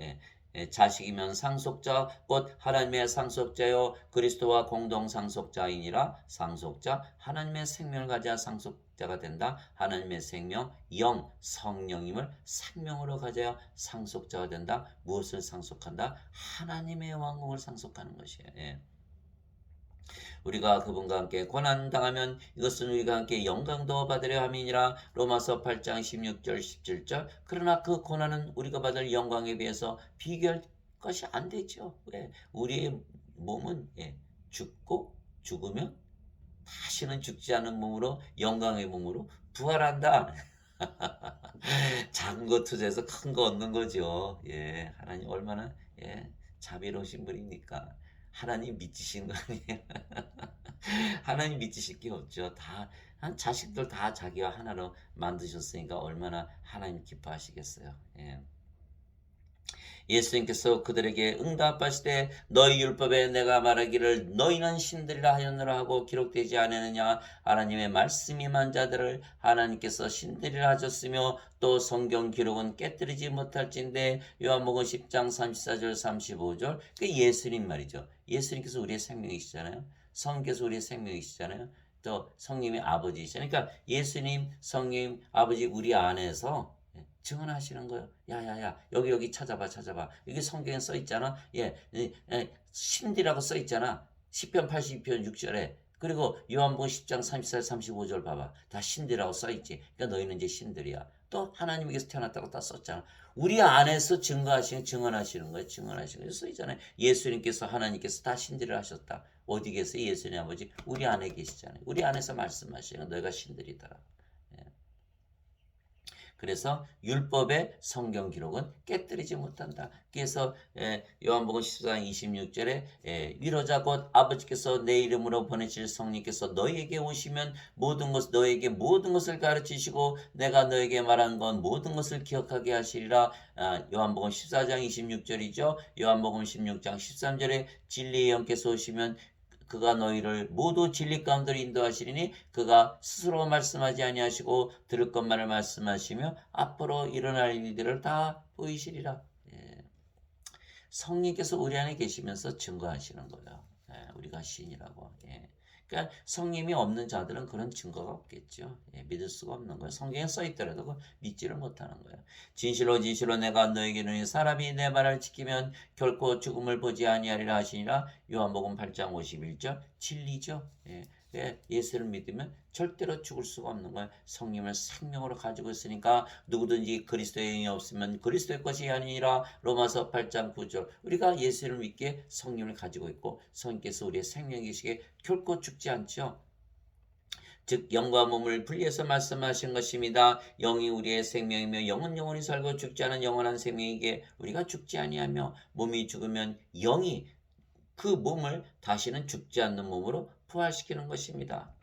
자식이면 상속자 곧 하나님의 상속자요 그리스도와 공동 상속자이니라. 상속자 하나님의 생명을 가져야 상속자가 된다. 하나님의 생명 영 성령임을 생명으로 가져야 상속자가 된다. 무엇을 상속한다? 하나님의 왕국을 상속하는 것이에요. 우리가 그분과 함께 고난당하면 이것은 우리가 함께 영광도 받으려 함이니라. 로마서 8장 16절 17절. 그러나 그 고난은 우리가 받을 영광에 비해서 비교할 것이 안 되죠. 왜? 우리의 몸은 죽고 죽으면 다시는 죽지 않은 몸으로 영광의 몸으로 부활한다. 작은 거 투자해서 큰 거 얻는 거죠. 하나님 얼마나 자비로우신 분입니까? 하나님 믿으신 거 아니에요? 하나님 믿으실 게 없죠. 다 자식들 다 자기와 하나로 만드셨으니까 얼마나 하나님 기뻐하시겠어요. 예수님께서 그들에게 응답하시되 너희 율법에 내가 말하기를 너희는 신들이라 하였느라 하고 기록되지 않았느냐. 하나님의 말씀이 임한 자들을 하나님께서 신들이라 하셨으며 또 성경 기록은 깨뜨리지 못할진대. 요한복음 10장 34절 35절. 그 예수님 말이죠. 예수님께서 우리의 생명이시잖아요. 성령께서 우리의 생명이시잖아요. 또 성령의 아버지시잖아요. 그러니까 예수님, 성령, 아버지 우리 안에서 증언하시는 거예요. 야야야 여기 찾아봐. 여기 성경에 써 있잖아. 신디라고 써 있잖아. 시편 82편 6절에. 그리고 요한복음 10장 34, 35절 봐봐. 다 신디라고 써 있지. 그러니까 너희는 이제 신들이야. 또 하나님에게서 태어났다고 다 썼잖아. 우리 안에서 증언하시는 거예요. 증언하시는 거예요. 써 있잖아요. 예수님께서 하나님께서 다 신들을 하셨다. 어디 계세요? 예수님 아버지 우리 안에 계시잖아요. 우리 안에서 말씀하시는 너희가 신들이더라. 그래서 율법의 성경 기록은 깨뜨리지 못한다. 그래서 요한복음 14장 26절에 위로자 곧 아버지께서 내 이름으로 보내실 성령께서 너희에게 오시면 너희에게 모든 것을 가르치시고 내가 너에게 말한 건 모든 것을 기억하게 하시리라. 요한복음 14장 26절이죠. 요한복음 16장 13절에 진리의 영께서 오시면 그가 너희를 모두 진리 가운데로 인도하시리니 그가 스스로 말씀하지 아니하시고 들을 것만을 말씀하시며 앞으로 일어날 일들을 다 보이시리라. 성령께서 우리 안에 계시면서 증거하시는 거예요. 우리가 신이라고. 그러니까 성령이 없는 자들은 그런 증거가 없겠죠. 믿을 수가 없는 거예요. 성경에 써 있더라도 믿지를 못하는 거예요. 진실로 내가 너에게 이르노니 사람이 내 말을 지키면 결코 죽음을 보지 아니하리라 하시니라. 요한복음 8장 51절 진리죠. 예수를 믿으면 절대로 죽을 수가 없는 거예요. 성령을 생명으로 가지고 있으니까 누구든지 그리스도의 영이 없으면 그리스도의 것이 아니라. 로마서 8장 9절. 우리가 예수를 믿기에 성령을 가지고 있고 성령께서 우리의 생명이시기에 결코 죽지 않죠. 즉 영과 몸을 분리해서 말씀하신 것입니다. 영이 우리의 생명이며 영은 영원히 살고 죽지 않은 영원한 생명이기에 우리가 죽지 아니하며 몸이 죽으면 영이 그 몸을 다시는 죽지 않는 몸으로 부활시키는 것입니다.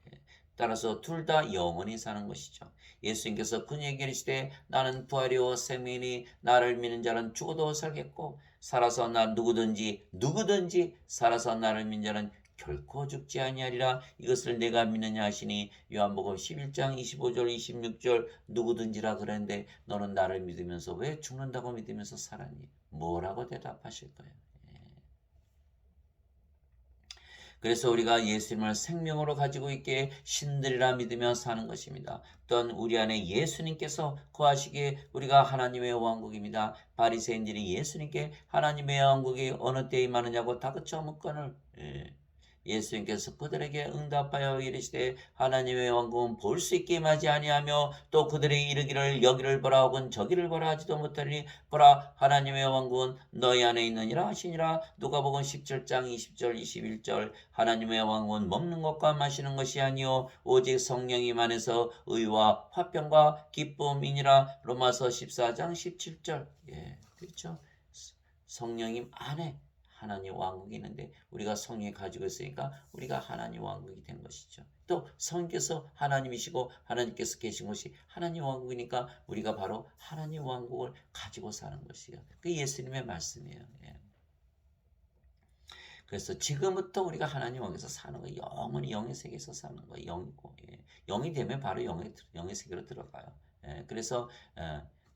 따라서 둘 다 영원히 사는 것이죠. 예수님께서 그에게 이르시되 나는 부활이요 생명이니 나를 믿는 자는 죽어도 살겠고 살아서 누구든지 살아서 나를 믿는 자는 결코 죽지 아니하리라. 이것을 내가 믿느냐 하시니 요한복음 11장 25절 26절 누구든지라 그랬는데 너는 나를 믿으면서 왜 죽는다고 믿으면서 살았니? 뭐라고 대답하실 거예요. 그래서 우리가 예수님을 생명으로 가지고 있게 신들이라 믿으며 사는 것입니다. 또한 우리 안에 예수님께서 거하시기에 우리가 하나님의 왕국입니다. 바리새인들이 예수님께 하나님의 왕국이 어느 때에 임하느냐고 다그쳐 묻거늘 예수님께서 그들에게 응답하여 이르시되 하나님의 왕국은 볼 수 있게 임하지 아니하며 또 그들이 이르기를 여기를 보라 혹은 저기를 보라 하지도 못하리니 보라 하나님의 왕국은 너희 안에 있느니라 하시니라. 누가복음 17장 20절 21절 하나님의 왕국은 먹는 것과 마시는 것이 아니요 오직 성령님 안에서 의와 화평과 기쁨이니라. 로마서 14장 17절 그렇죠. 성령님 안에 하나님 왕국이 있는데 우리가 성령이 가지고 있으니까 우리가 하나님 왕국이 된 것이죠. 또 성령께서 하나님이시고 하나님께서 계신 것이 하나님 왕국이니까 우리가 바로 하나님 왕국을 가지고 사는 것이에요. 그게 예수님의 말씀이에요. 그래서 지금부터 우리가 하나님 왕국에서 사는 거예요. 영원히 영의 세계에서 사는 거예요. 영이고 영이 되면 바로 영의 세계로 들어가요. 그래서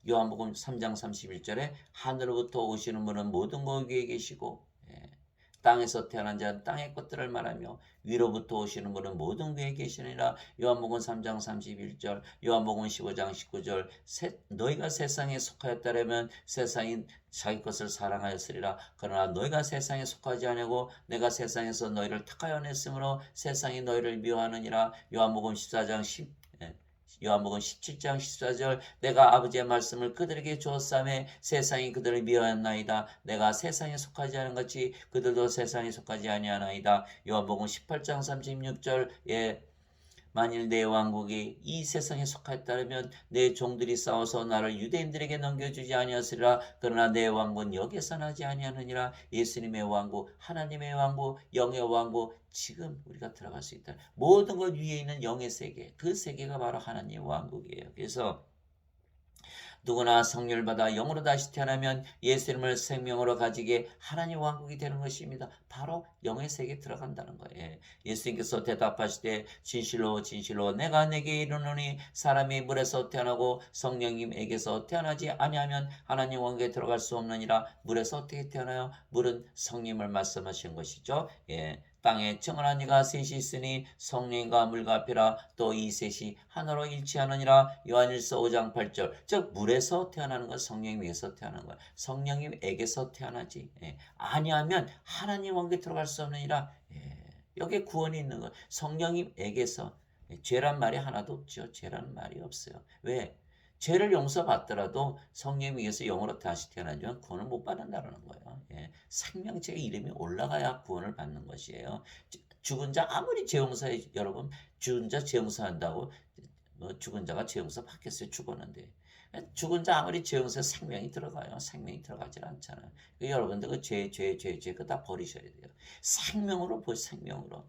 요한복음 3장 31절에 하늘로부터 오시는 분은 모든 것 위에 계시고 땅에서 태어난 자는 땅의 것들을 말하며 위로부터 오시는 분은 모든 위에 계시니라. 요한복음 3장 31절 요한복음 15장 19절 너희가 세상에 속하였다라면 세상이 자기 것을 사랑하였으리라. 그러나 너희가 세상에 속하지 아니하고 내가 세상에서 너희를 택하여 냈으므로 세상이 너희를 미워하느니라. 요한복음 14장 17장 14절 내가 아버지의 말씀을 그들에게 주었사매 세상이 그들을 미워하였나이다. 내가 세상에 속하지 않은 같이 그들도 세상에 속하지 아니하나이다. 요한복음 18장 36절 만일 내 왕국이 이 세상에 속하였다면 내 종들이 싸워서 나를 유대인들에게 넘겨주지 아니하으리라. 그러나 내 왕국은 여기서 나지 아니하느니라. 예수님의 왕국, 하나님의 왕국, 영의 왕국 지금 우리가 들어갈 수 있다. 모든 것 위에 있는 영의 세계, 그 세계가 바로 하나님의 왕국이에요. 그래서 누구나 성령을 받아 영으로 다시 태어나면 예수님을 생명으로 가지게 하나님 왕국이 되는 것입니다. 바로 영의 세계에 들어간다는 거예요. 예수님께서 대답하시되 진실로 진실로 내가 내게 이르노니 사람이 물에서 태어나고 성령님에게서 태어나지 아니하면 하나님 왕국에 들어갈 수 없느니라. 물에서 어떻게 태어나요? 물은 성령님을 말씀하신 것이죠. 땅에 정언한 이가 셋이 있으니 성령과 물과 피라. 또 이 셋이 하나로 일치하느니라. 요한일서 5장 8절 즉 물에서 태어나는 건 성령님에게서 태어나는 거야. 성령님에게서 태어나지 아니하면 하나님 왕국에 들어갈 수 없느니라. 여기에 구원이 있는 거야. 성령님에게서 죄란 말이 하나도 없죠. 죄라는 말이 없어요. 왜? 죄를 용서받더라도 성령님에게서 영으로 다시 태어나지만 구원을 못 받는다는 거예요. 생명체의 이름이 올라가야 구원을 받는 것이에요. 죽은 자 아무리 죄 용서해 여러분 죽은 자 죄 용서한다고 죽은 자가 죄 용서 받겠어요. 죽었는데 죽은 자 아무리 죄 용서해 생명이 들어가요. 생명이 들어가질 않잖아요. 여러분들 그 죄 그거 다 버리셔야 돼요. 생명으로 생명으로.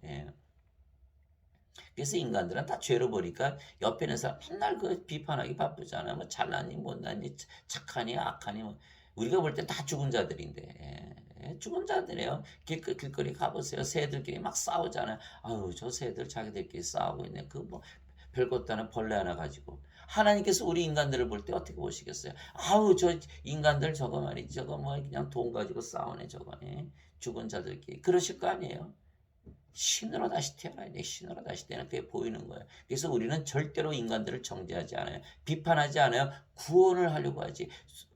그래서 인간들은 다 죄로 보니까 옆에 있는 사람 맨날 그 비판하기 바쁘잖아요. 뭐 잘나니 못나니 착하니 악하니 우리가 볼 때 다 죽은 자들인데 죽은 자들이에요. 길거리 가보세요. 새들끼리 막 싸우잖아요. 아유 저 새들 자기들끼리 싸우고 있네. 그 뭐 별것도 아닌 벌레 하나 가지고 하나님께서 우리 인간들을 볼 때 어떻게 보시겠어요? 아우 저 인간들 저거 말이지 저거 뭐 그냥 돈 가지고 싸우네 저거 죽은 자들끼리 그러실 거 아니에요. 신으로 다시 태어나야 돼. 신으로 다시 태어나 그게 보이는 거예요. 그래서 우리는 절대로 인간들을 정죄하지 않아요. 비판하지 않아요. 구원을 하려고 하지.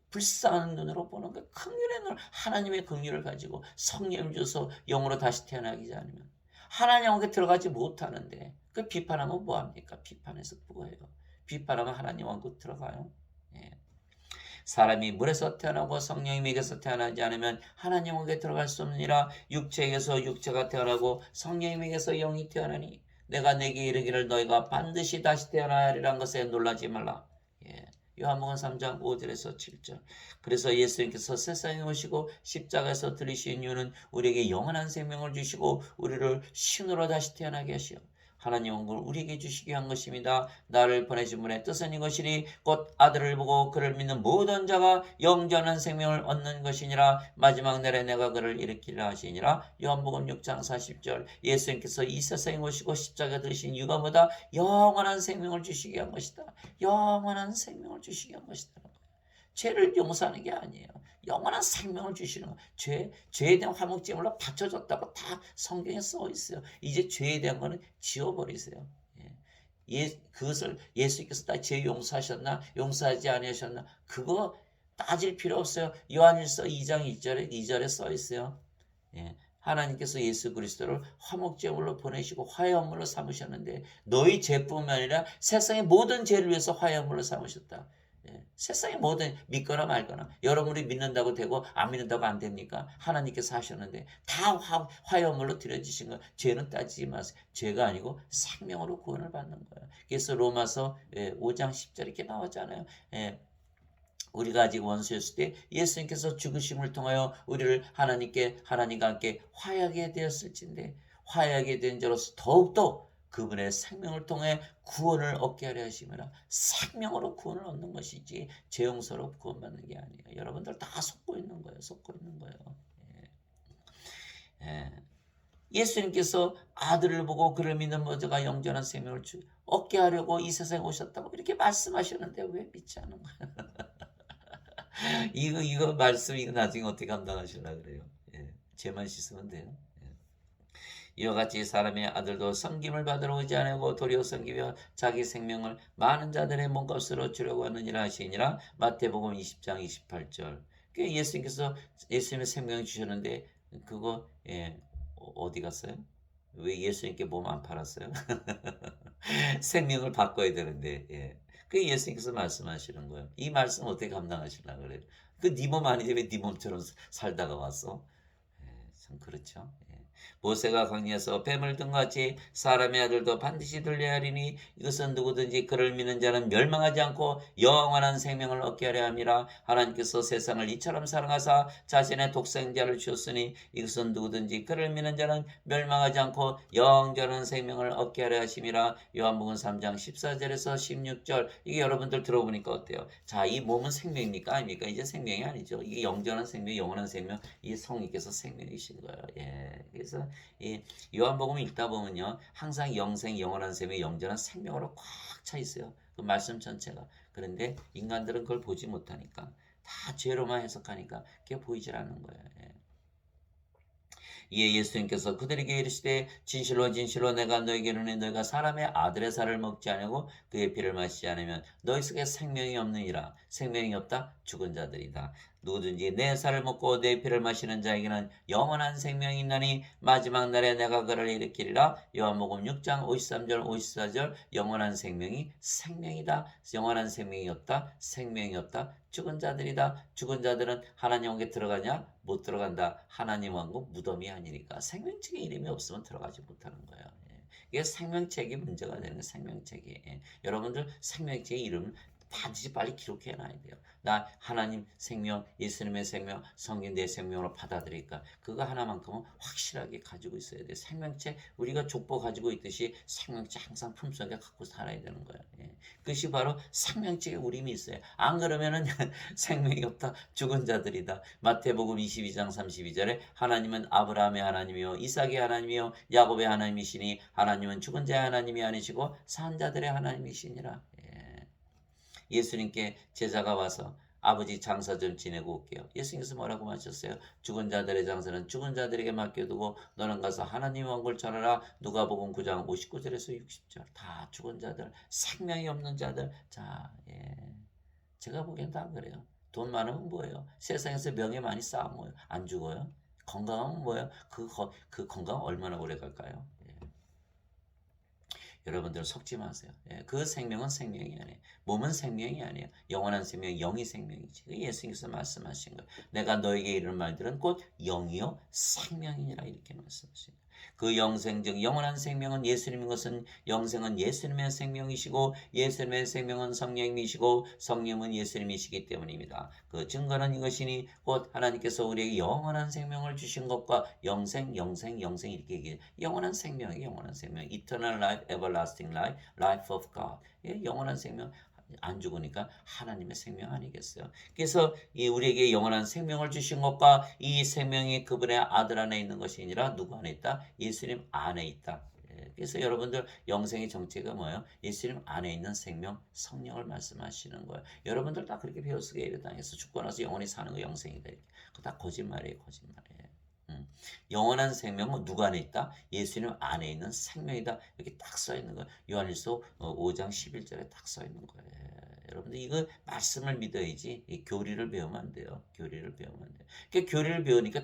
불쌍한 눈으로 보는 거 긍휼의 눈 하나님의 긍휼을 가지고 성령 줘서 영으로 다시 태어나기 않으면 하나님 왕국에 들어가지 못하는데 그 비판하면 뭐합니까? 비판해서 뭐예요? 비판하면 하나님 왕국 들어가요. 사람이 물에서 태어나고 성령님에게서 태어나지 않으면 하나님 왕국에 들어갈 수 없느니라. 육체에게서 육체가 태어나고 성령님에게서 영이 태어나니 내가 내게 이르기를 너희가 반드시 다시 태어나야 하리란 것에 놀라지 말라. 요한복음 3장 5절에서 7절. 그래서 예수님께서 세상에 오시고 십자가에서 들리신 이유는 우리에게 영원한 생명을 주시고 우리를 신으로 다시 태어나게 하시오. 하나님 원을 우리에게 주시기 위한 것입니다. 나를 보내신 분의 뜻은 이것이니 곧 아들을 보고 그를 믿는 모든 자가 영원한 생명을 얻는 것이니라. 마지막 날에 내가 그를 일으키리라 하시니라. 요한복음 6장 40절. 예수님께서 이 세상에 오시고 십자가 들으신 이유가 뭐다? 영원한 생명을 주시기 위한 것이다. 영원한 생명을 주시기 위한 것이다. 죄를 용서하는 게 아니에요. 영원한 생명을 주시는 거. 죄에 대한 화목제물로 바쳐졌다고 다 성경에 써 있어요. 이제 죄에 대한 거는 지워버리세요. 그것을 예수께서 다 죄 용서하셨나 용서하지 아니하셨나 그거 따질 필요 없어요. 요한일서 2장 2절에 써 있어요. 하나님께서 예수 그리스도를 화목제물로 보내시고 화해원물로 삼으셨는데 너희 죄뿐만 아니라 세상의 모든 죄를 위해서 화해원물로 삼으셨다. 세상의 모든 믿거나 말거나 여러분이 믿는다고 되고 안 믿는다고 안 됩니까? 하나님께서 하셨는데 다 화해원물로 드려지신 거 죄는 따지지 마세요. 죄가 아니고 생명으로 구원을 받는 거예요. 그래서 로마서 5장 10절 이렇게 나오잖아요. 우리가 아직 원수였을 때 예수님께서 죽으심을 통하여 우리를 하나님과 함께 화해하게 되었을진데 화해하게 된 자로서 더욱더 그분의 생명을 통해 구원을 얻게 하려 하심이라. 생명으로 구원을 얻는 것이지 죄 용서로 구원받는 게 아니에요. 여러분들 다 속고 있는 거예요. 예수님께서 아들을 보고 그를 믿는 모두가 영원한 생명을 얻게 하려고 이 세상에 오셨다고 이렇게 말씀하셨는데 왜 믿지 않는 거예요? 이거 말씀 이거 나중에 어떻게 감당하시려고 그래요? 죄만 씻으면 돼요. 이와 같이 사람의 아들도 섬김을 받으러 오지 않고 도리어 섬기며 자기 생명을 많은 자들의 몸값으로 주려고 하느니라 하시니라. 마태복음 20장 28절. 예수님께서 예수님의 생명을 주셨는데 그거 어디 갔어요? 왜 예수님께 몸 안 팔았어요? 생명을 바꿔야 되는데 그 예수님께서 말씀하시는 거예요. 이 말씀 어떻게 감당하시려고 그래요? 그 네 몸 아니지 왜 네 몸처럼 살다가 왔어? 참 그렇죠. 모세가 광야에서 뱀을 든 같이 사람의 아들도 반드시 들려야 하리니 이것은 누구든지 그를 믿는 자는 멸망하지 않고 영원한 생명을 얻게 하려 함이라. 하나님께서 세상을 이처럼 사랑하사 자신의 독생자를 주었으니 이것은 누구든지 그를 믿는 자는 멸망하지 않고 영원한 생명을 얻게 하려 하심이라. 요한복음 3장 14절에서 16절. 이게 여러분들 들어보니까 어때요? 자, 이 몸은 생명입니까? 아닙니까? 이제 생명이 아니죠. 이게 영원한 생명, 영원한 생명, 이 성령께서 생명이신 거예요. 그래서 이 요한복음 읽다 보면요, 항상 영생, 영원한 생명, 영원한 생명으로 꽉 차 있어요. 그 말씀 전체가. 그런데 인간들은 그걸 보지 못하니까 다 죄로만 해석하니까 그게 보이질 않는 거예요. 이에 예수님께서 그들에게 이르시되 진실로 진실로 내가 너에게 이르노니 너희가 사람의 아들의 살을 먹지 아니하고 그의 피를 마시지 않으면 너희 속에 생명이 없느니라. 생명이 없다 죽은 자들이다. 누구든지 내 살을 먹고 내 피를 마시는 자에게는 영원한 생명이 있나니 마지막 날에 내가 그를 일으키리라. 요한복음 6장 53절 54절. 영원한 생명이 생명이다. 영원한 생명이 없다. 생명이 없다. 죽은 자들이다. 죽은 자들은 하나님 왕국에 들어가냐? 못 들어간다. 하나님 왕국 무덤이 아니니까 생명책에 이름이 없으면 들어가지 못하는 거예요. 이게 생명책이 문제가 되는 거예요. 생명책이. 여러분들 생명책에 이름을 반드시 빨리 기록해 놔야 돼요. 나 하나님 생명, 예수님의 생명, 성경 내 생명으로 받아들일까? 그거 하나만큼은 확실하게 가지고 있어야 돼요. 생명책 우리가 족보 가지고 있듯이 생명책 항상 품속에 갖고 살아야 되는 거예요. 그것이 바로 생명책에 우림이 있어요. 안 그러면은 생명이 없다. 죽은 자들이다. 마태복음 22장 32절에 하나님은 아브라함의 하나님이요 이삭의 하나님이요 야곱의 하나님이시니 하나님은 죽은 자의 하나님이 아니시고 산 자들의 하나님이시니라. 예수님께 제자가 와서 아버지 장사 좀 지내고 올게요. 예수님께서 뭐라고 하셨어요? 죽은 자들의 장사는 죽은 자들에게 맡겨두고 너는 가서 하나님 왕국을 전하라. 누가복음 9장 59절에서 60절. 다 죽은 자들, 생명이 없는 자들. 자, 제가 보기엔 다 그래요. 돈 많으면 뭐예요? 세상에서 명예 많이 쌓으면 안 죽어요? 건강하면 뭐예요? 그 건강 얼마나 오래 갈까요? 여러분들 속지 마세요. 그 생명은 생명이 아니에요. 몸은 생명이 아니에요. 영원한 생명, 영이 생명이지. 예수님께서 말씀하신 거예요. 내가 너에게 이런 말들은 곧 영이요 생명이니라 이렇게 말씀하신 거예요. 그 영생적 영원한 생명은 예수님인 것은 영생은 예수님의 생명이시고 예수님의 생명은 성령이시고 성령은 예수님이시기 때문입니다. 그 증거는 이것이니 곧 하나님께서 우리에게 영원한 생명을 주신 것과 영생 이렇게 얘기해요. 영원한 생명이에요. 영원한 생명. Eternal life, everlasting life, life of God. 예, 영원한 생명. 안 죽으니까 하나님의 생명 아니겠어요? 그래서 이 우리에게 영원한 생명을 주신 것과 이 생명이 그분의 아들 안에 있는 것이 아니라 누구 안에 있다? 예수님 안에 있다. 예, 그래서 여러분들 영생의 정체가 뭐예요? 예수님 안에 있는 생명, 성령을 말씀하시는 거예요. 여러분들 다 그렇게 배웠으게 예배당에서 죽고 나서 영원히 사는 거 영생이다. 그거 다 거짓말이에요, 거짓말이에요. 영원한 생명은 누구 안에 있다? 예수님 안에 있는 생명이다. 이렇게 딱 써 있는 거예요. 요한일서 5장 11절에 딱 써 있는 거예요. 여러분들 이거 말씀을 믿어야지 이 교리를 배우면 안 돼요. 교리를 배우면 안 돼요. 그러니까 교리를 배우니까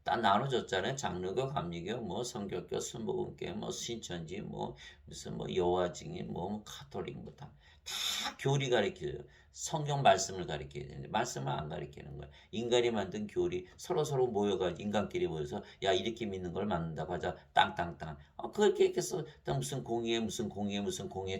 다 나눠졌잖아요. 장로교, 감리교, 뭐 성결교, 순복음교, 뭐 신천지, 뭐 무슨 뭐 여호와 증인, 뭐 카톨릭 뭐 다 교리 가르쳐요. 성경 말씀을 가르쳐야 되는데 말씀을 안 가르치는 거야. 인간이 만든 교리 서로 모여가지고 인간끼리 모여서 야 이렇게 믿는 걸 만든다고 하자 땅땅땅. 그렇게 해서 무슨 공의회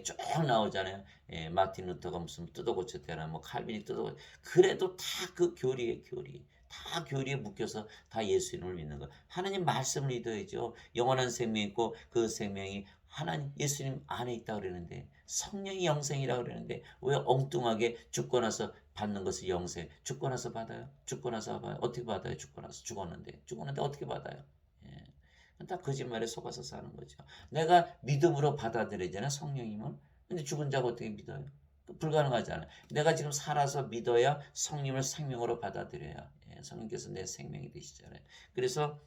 쭉 나오잖아요. 예, 마틴 루터가 무슨 뜯어고쳤대나 뭐 칼빈이 뜯어고쳤. 그래도 다 그 교리의 교리. 다 교리에 묶여서 다 예수님을 믿는 거. 하나님 말씀을 믿어야죠. 영원한 생명이 있고 그 생명이 하나님 예수님 안에 있다 그러는데 성령이 영생이라 그러는데 왜 엉뚱하게 죽고 나서 받는 것을 영생? 죽고 나서 받아요? 죽고 나서 받아요? 어떻게 받아요? 죽고 나서 죽었는데 어떻게 받아요? 예. 다 거짓말에 속아서 사는 거죠. 내가 믿음으로 받아들이잖아요, 성령님을. 근데 죽은 자가 어떻게 믿어요? 불가능하잖아요. 내가 지금 살아서 믿어야 성령을 생명으로 받아들여야. 예, 성령께서 내 생명이 되시잖아요. 그래서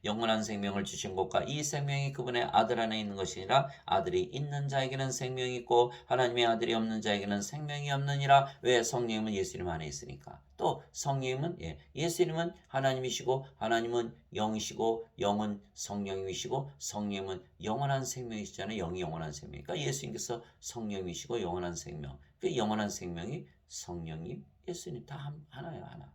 영원한 생명을 주신 것과 이 생명이 그분의 아들 안에 있는 것이 아니라 아들이 있는 자에게는 생명이 있고 하나님의 아들이 없는 자에게는 생명이 없느니라. 왜? 성령님은 예수님 안에 있으니까. 또 성령님은 예수님은 하나님이시고 하나님은 영이시고 영은 성령이시고 성령님은 영원한 생명이시잖아요. 영이 영원한 생명이니까 예수님께서 성령이시고 영원한 생명. 그 영원한 생명이 성령님, 예수님 다 하나예요. 하나.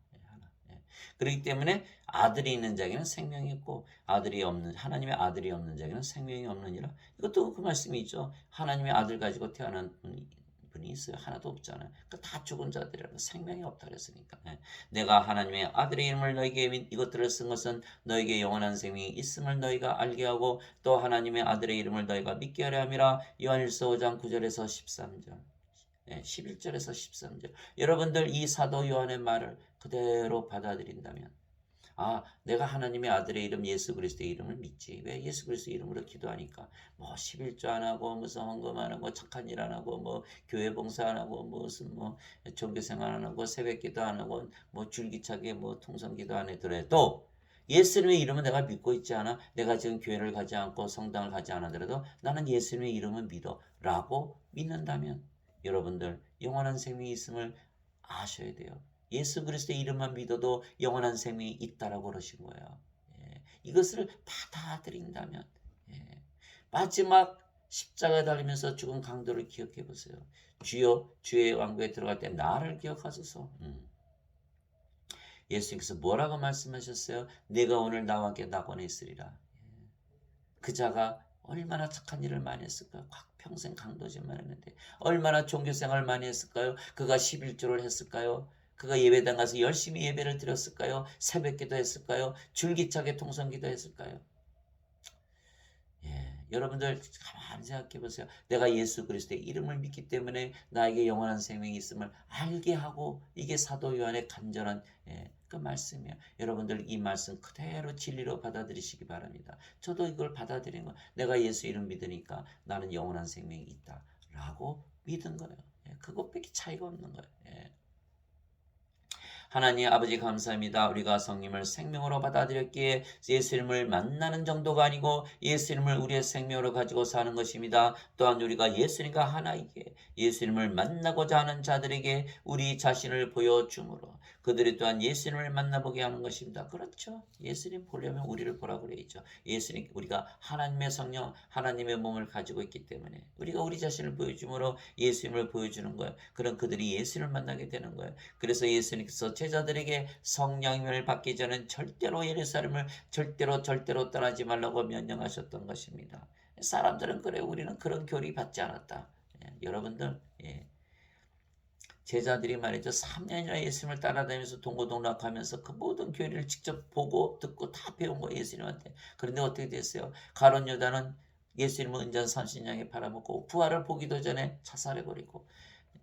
그렇기 때문에 아들이 있는 자에게는 생명이 있고 아들이 없는 하나님의 아들이 없는 자에게는 생명이 없느니라. 이것도 그 말씀이 있죠. 하나님의 아들 가지고 태어난 분이 있어요. 하나도 없잖아요. 그러니까 다 죽은 자들이라고 생명이 없다 그랬으니까. 내가 하나님의 아들의 이름을 너에게 이것들을 쓴 것은 너에게 영원한 생명이 있음을 너희가 알게 하고 또 하나님의 아들의 이름을 너희가 믿게 하려 함이라. 요한일서 5장 9절에서 13절. 11절에서 13절. 여러분들 이 사도 요한의 말을 그대로 받아들인다면 내가 하나님의 아들의 이름 예수 그리스도의 이름을 믿지. 왜? 예수 그리스도 이름으로 기도하니까 뭐 11조 안 하고 무슨 헌금 안 하고 착한 일 안 하고 뭐 교회 봉사 안 하고 무슨 뭐 종교생활 안 하고 새벽기도 안 하고 뭐 줄기차게 뭐 통성기도 안 하더라도 예수님의 이름은 내가 믿고 있지 않아. 내가 지금 교회를 가지 않고 성당을 가지 않아더라도 나는 예수님의 이름을 믿어 라고 믿는다면 여러분들 영원한 생명이 있음을 아셔야 돼요. 예수 그리스도의 이름만 믿어도 영원한 생명이 있다라고 그러신 거예요. 이것을 받아들인다면 마지막 십자가에 달리면서 죽은 강도를 기억해 보세요. 주여 주의 왕국에 들어갈 때 나를 기억하소서. 예수님께서 뭐라고 말씀하셨어요? 내가 오늘 나와 함께 낙원에 있으리라. 그 자가 얼마나 착한 일을 많이 했을까요? 평생 강도짓만 했는데 얼마나 종교생활을 많이 했을까요? 그가 11조를 했을까요? 그가 예배당 가서 열심히 예배를 드렸을까요? 새벽기도 했을까요? 줄기차게 통성기도 했을까요? 여러분들 가만히 생각해 보세요. 내가 예수 그리스도의 이름을 믿기 때문에 나에게 영원한 생명이 있음을 알게 하고 이게 사도 요한의 간절한 그 말씀이에요. 여러분들 이 말씀 그대로 진리로 받아들이시기 바랍니다. 저도 이걸 받아들인 거예요. 내가 예수 이름 믿으니까 나는 영원한 생명이 있다 라고 믿은 거예요. 그것밖에 차이가 없는 거예요. 하나님 아버지 감사합니다. 우리가 성령을 생명으로 받아들였기에 예수님을 만나는 정도가 아니고 예수님을 우리의 생명으로 가지고 사는 것입니다. 또한 우리가 예수님과 하나이기에 예수님을 만나고자 하는 자들에게 우리 자신을 보여줌으로 그들이 또한 예수님을 만나보게 하는 것입니다. 그렇죠. 예수님 보려면 우리를 보라 그래야죠. 예수님, 우리가 하나님의 성령, 하나님의 몸을 가지고 있기 때문에 우리가 우리 자신을 보여줌으로 예수님을 보여주는 거예요. 그럼 그들이 예수님을 만나게 되는 거예요. 그래서 예수님께서 제자들에게 성령을 받기 전엔 절대로 예루살렘을 절대로 떠나지 말라고 명령하셨던 것입니다. 사람들은 그래, 우리는 그런 교리 받지 않았다. 여러분들, 제자들이 말이죠. 3년이나 예수님을 따라다니면서 동고동락하면서 그 모든 교리를 직접 보고 듣고 다 배운 거예요. 예수님한테. 그런데 어떻게 됐어요? 가룟 유다는 예수님을 은전 30냥에 팔아먹고 부활을 보기도 전에 자살해버리고,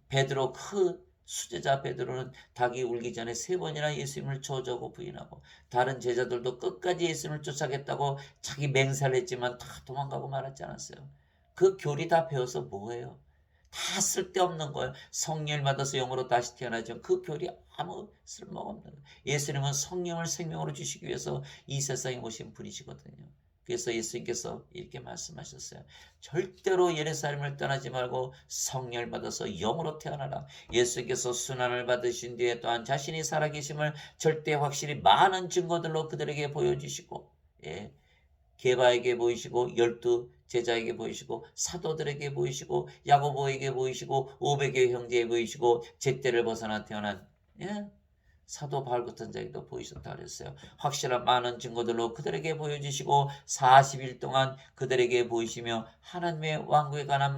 베드로, 그 수제자 베드로는 닭이 울기 전에 3번이나 예수님을 저주하고 부인하고, 다른 제자들도 끝까지 예수님을 쫓아겠다고 자기 맹세를 했지만 다 도망가고 말았지 않았어요. 그 교리 다 배워서 뭐예요? 다 쓸데없는 거예요. 성령을 받아서 영으로 다시 태어나죠. 그 교리 아무 쓸모없는 거예요. 예수님은 성령을 생명으로 주시기 위해서 이 세상에 오신 분이시거든요. 그래서 예수님께서 이렇게 말씀하셨어요. 절대로 예루살렘을 떠나지 말고 성령을 받아서 영으로 태어나라. 예수님께서 순환을 받으신 뒤에 또한 자신이 살아계심을 절대 확실히 많은 증거들로 그들에게 보여주시고, 게바에게 보이시고 12 제자에게 보이시고 사도들에게 보이시고 야고보에게 보이시고 500의 형제에 보이시고 잿대를 벗어나 태어난 사도 바울 같은 자에게도 보이셨다 그랬어요. 확실한 많은 증거들로 그들에게 보여주시고 40일 동안 그들에게 보이시며 하나님의 왕국에 관한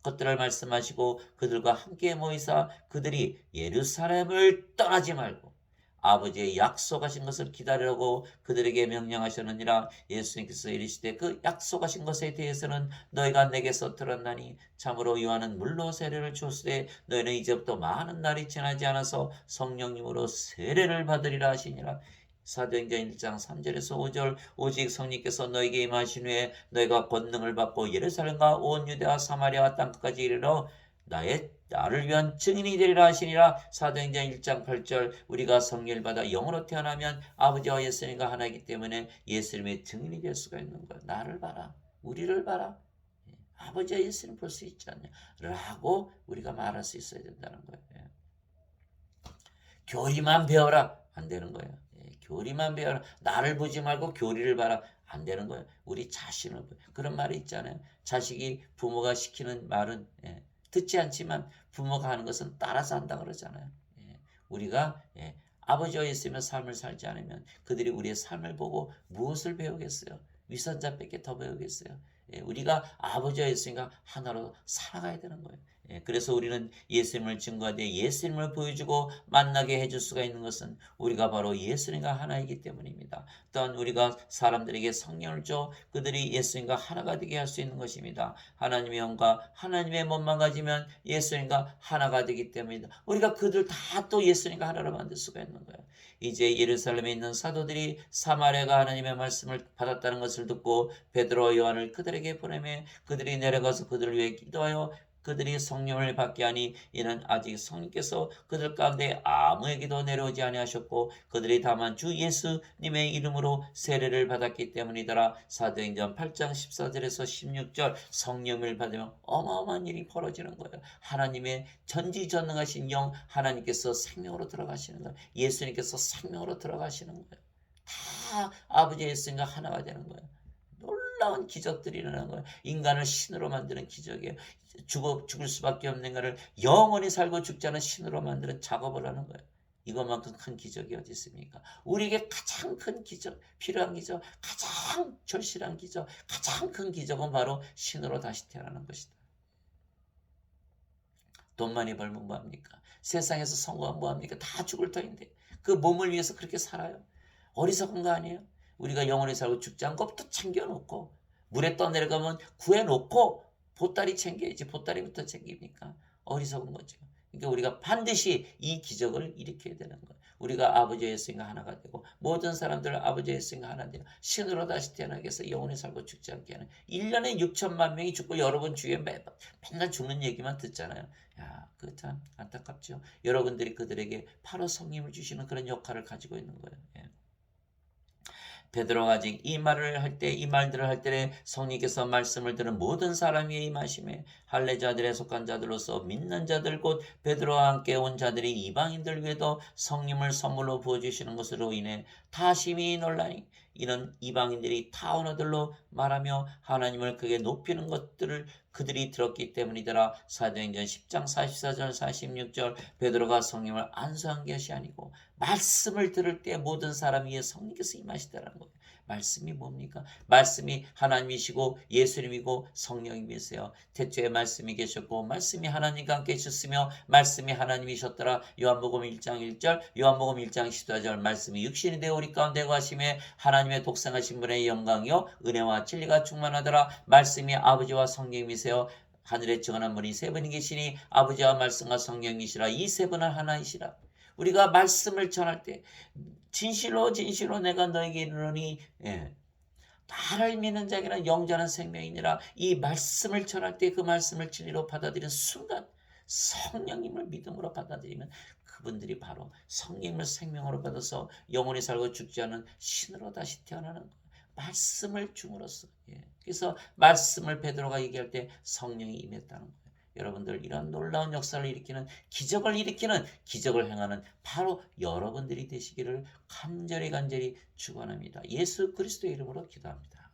것들을 말씀하시고 그들과 함께 모이사 그들이 예루살렘을 떠나지 말고 아버지의 약속하신 것을 기다리라고 그들에게 명령하셨느니라. 예수님께서 이르시되 그 약속하신 것에 대해서는 너희가 내게서 들었나니 참으로 요한은 물로 세례를 주었으되 너희는 이제부터 많은 날이 지나지 않아서 성령님으로 세례를 받으리라 하시니라. 사도행전 1장 3절에서 5절 오직 성령께서 너희에게 임하신 후에 너희가 권능을 받고 예루살렘과 온 유대와 사마리아와 땅끝까지 이르러 나를 위한 증인이 되리라 하시니라. 사도행전 1장 8절 우리가 성령을 받아 영으로 태어나면 아버지와 예수님과 하나이기 때문에 예수님의 증인이 될 수가 있는 거야. 나를 봐라. 우리를 봐라. 아버지와 예수님 볼 수 있지 않냐 라고 우리가 말할 수 있어야 된다는 거예요. 교리만 배워라. 안 되는 거예요. 교리만 배워라. 나를 보지 말고 교리를 봐라. 안 되는 거예요. 우리 자신을 그런 말이 있잖아요. 자식이 부모가 시키는 말은 듣지 않지만 부모가 하는 것은 따라서 한다 그러잖아요. 우리가 아버지와 예수님의 삶을 살지 않으면 그들이 우리의 삶을 보고 무엇을 배우겠어요? 위선자밖에 더 배우겠어요? 우리가 아버지와 예수님과 하나로 살아가야 되는 거예요. 그래서 우리는 예수님을 증거하되 예수님을 보여주고 만나게 해줄 수가 있는 것은 우리가 바로 예수님과 하나이기 때문입니다. 또한 우리가 사람들에게 성령을 줘 그들이 예수님과 하나가 되게 할 수 있는 것입니다. 하나님의 영과 하나님의 몸만 가지면 예수님과 하나가 되기 때문이다. 우리가 그들 다 또 예수님과 하나로 만들 수가 있는 거예요. 이제 예루살렘에 있는 사도들이 사마리아가 하나님의 말씀을 받았다는 것을 듣고 베드로와 요한을 그들에게 보내며 그들이 내려가서 그들을 위해 기도하여 그들이 성령을 받게 하니 이는 아직 성령께서 그들 가운데 아무에게도 내려오지 아니하셨고 그들이 다만 주 예수님의 이름으로 세례를 받았기 때문이더라. 사도행전 8장 14절에서 16절 성령을 받으면 어마어마한 일이 벌어지는 거예요. 하나님의 전지전능하신 영 하나님께서 생명으로 들어가시는 거예요. 예수님께서 생명으로 들어가시는 거예요. 다 아버지 예수님과 하나가 되는 거예요. 놀라운 기적들이 일어나는 거예요. 인간을 신으로 만드는 기적이에요. 죽을 수밖에 없는 것을 영원히 살고 죽지 않은 신으로 만드는 작업을 하는 거예요. 이것만큼 큰 기적이 어디 있습니까? 우리에게 가장 큰 기적, 필요한 기적, 가장 절실한 기적, 가장 큰 기적은 바로 신으로 다시 태어나는 것이다. 돈 많이 벌면 뭐합니까? 세상에서 성공하면 뭐합니까? 다 죽을 터인데 그 몸을 위해서 그렇게 살아요. 어리석은 거 아니에요? 우리가 영원히 살고 죽지 않고 또 챙겨놓고 물에 떠내려가면 구해놓고 보따리 챙겨야지. 보따리부터 챙깁니까? 어리석은 거죠. 그러니까 우리가 반드시 이 기적을 일으켜야 되는 거예요. 우리가 아버지와 예수님과 하나가 되고 모든 사람들을 아버지와 예수님과 하나 되고 신으로 다시 태어나게 해서 영원히 살고 죽지 않게 하는 1년에 6천만 명이 죽고 여러분 주위에 맨날 죽는 얘기만 듣잖아요. 야, 그거 참 안타깝죠. 여러분들이 그들에게 바로 성령을 주시는 그런 역할을 가지고 있는 거예요. 베드로가 아직 이 말을 할 때, 이 말들을 할 때에 성령께서 말씀을 들은 모든 사람 위에 임하심에 할례자들에 속한 자들로서 믿는 자들 곧 베드로와 함께 온 자들이 이방인들 위에도 성령을 선물로 부어주시는 것으로 인해 다 심히 놀라니 이는 이방인들이 타 언어들로 말하며 하나님을 크게 높이는 것들을 그들이 들었기 때문이더라. 사도행전 10장 44절 46절 베드로가 성령을 안수한 것이 아니고 말씀을 들을 때 모든 사람 위에 성령께서 임하시더라는 거예요. 말씀이 뭡니까? 말씀이 하나님이시고 예수님이고 성령님이세요. 태초에 말씀이 계셨고 말씀이 하나님과 함께 계셨으며 말씀이 하나님이셨더라. 요한복음 1장 1절 요한복음 1장 14절 말씀이 육신이 되어 우리 가운데 가심에 하나님의 독생하신 분의 영광이요 은혜와 진리가 충만하더라. 말씀이 아버지와 성령님이세요. 하늘에 증언한 분이 세 분이 계시니 아버지와 말씀과 성령이시라. 이 세 분은 하나이시라. 우리가 말씀을 전할 때 진실로 진실로 내가 너에게 이르노니 나를 믿는 자에게는 영원한 생명이니라. 이 말씀을 전할 때 그 말씀을 진리로 받아들이는 순간 성령님을 믿음으로 받아들이면 그분들이 바로 성령님을 생명으로 받아서 영원히 살고 죽지 않은 신으로 다시 태어나는 거예요. 말씀을 줌으로써. 그래서 말씀을 베드로가 얘기할 때 성령이 임했다는 거예요. 여러분들 이런 놀라운 역사를 일으키는 기적을 행하는 바로 여러분들이 되시기를 간절히 축원합니다. 예수 그리스도의 이름으로 기도합니다.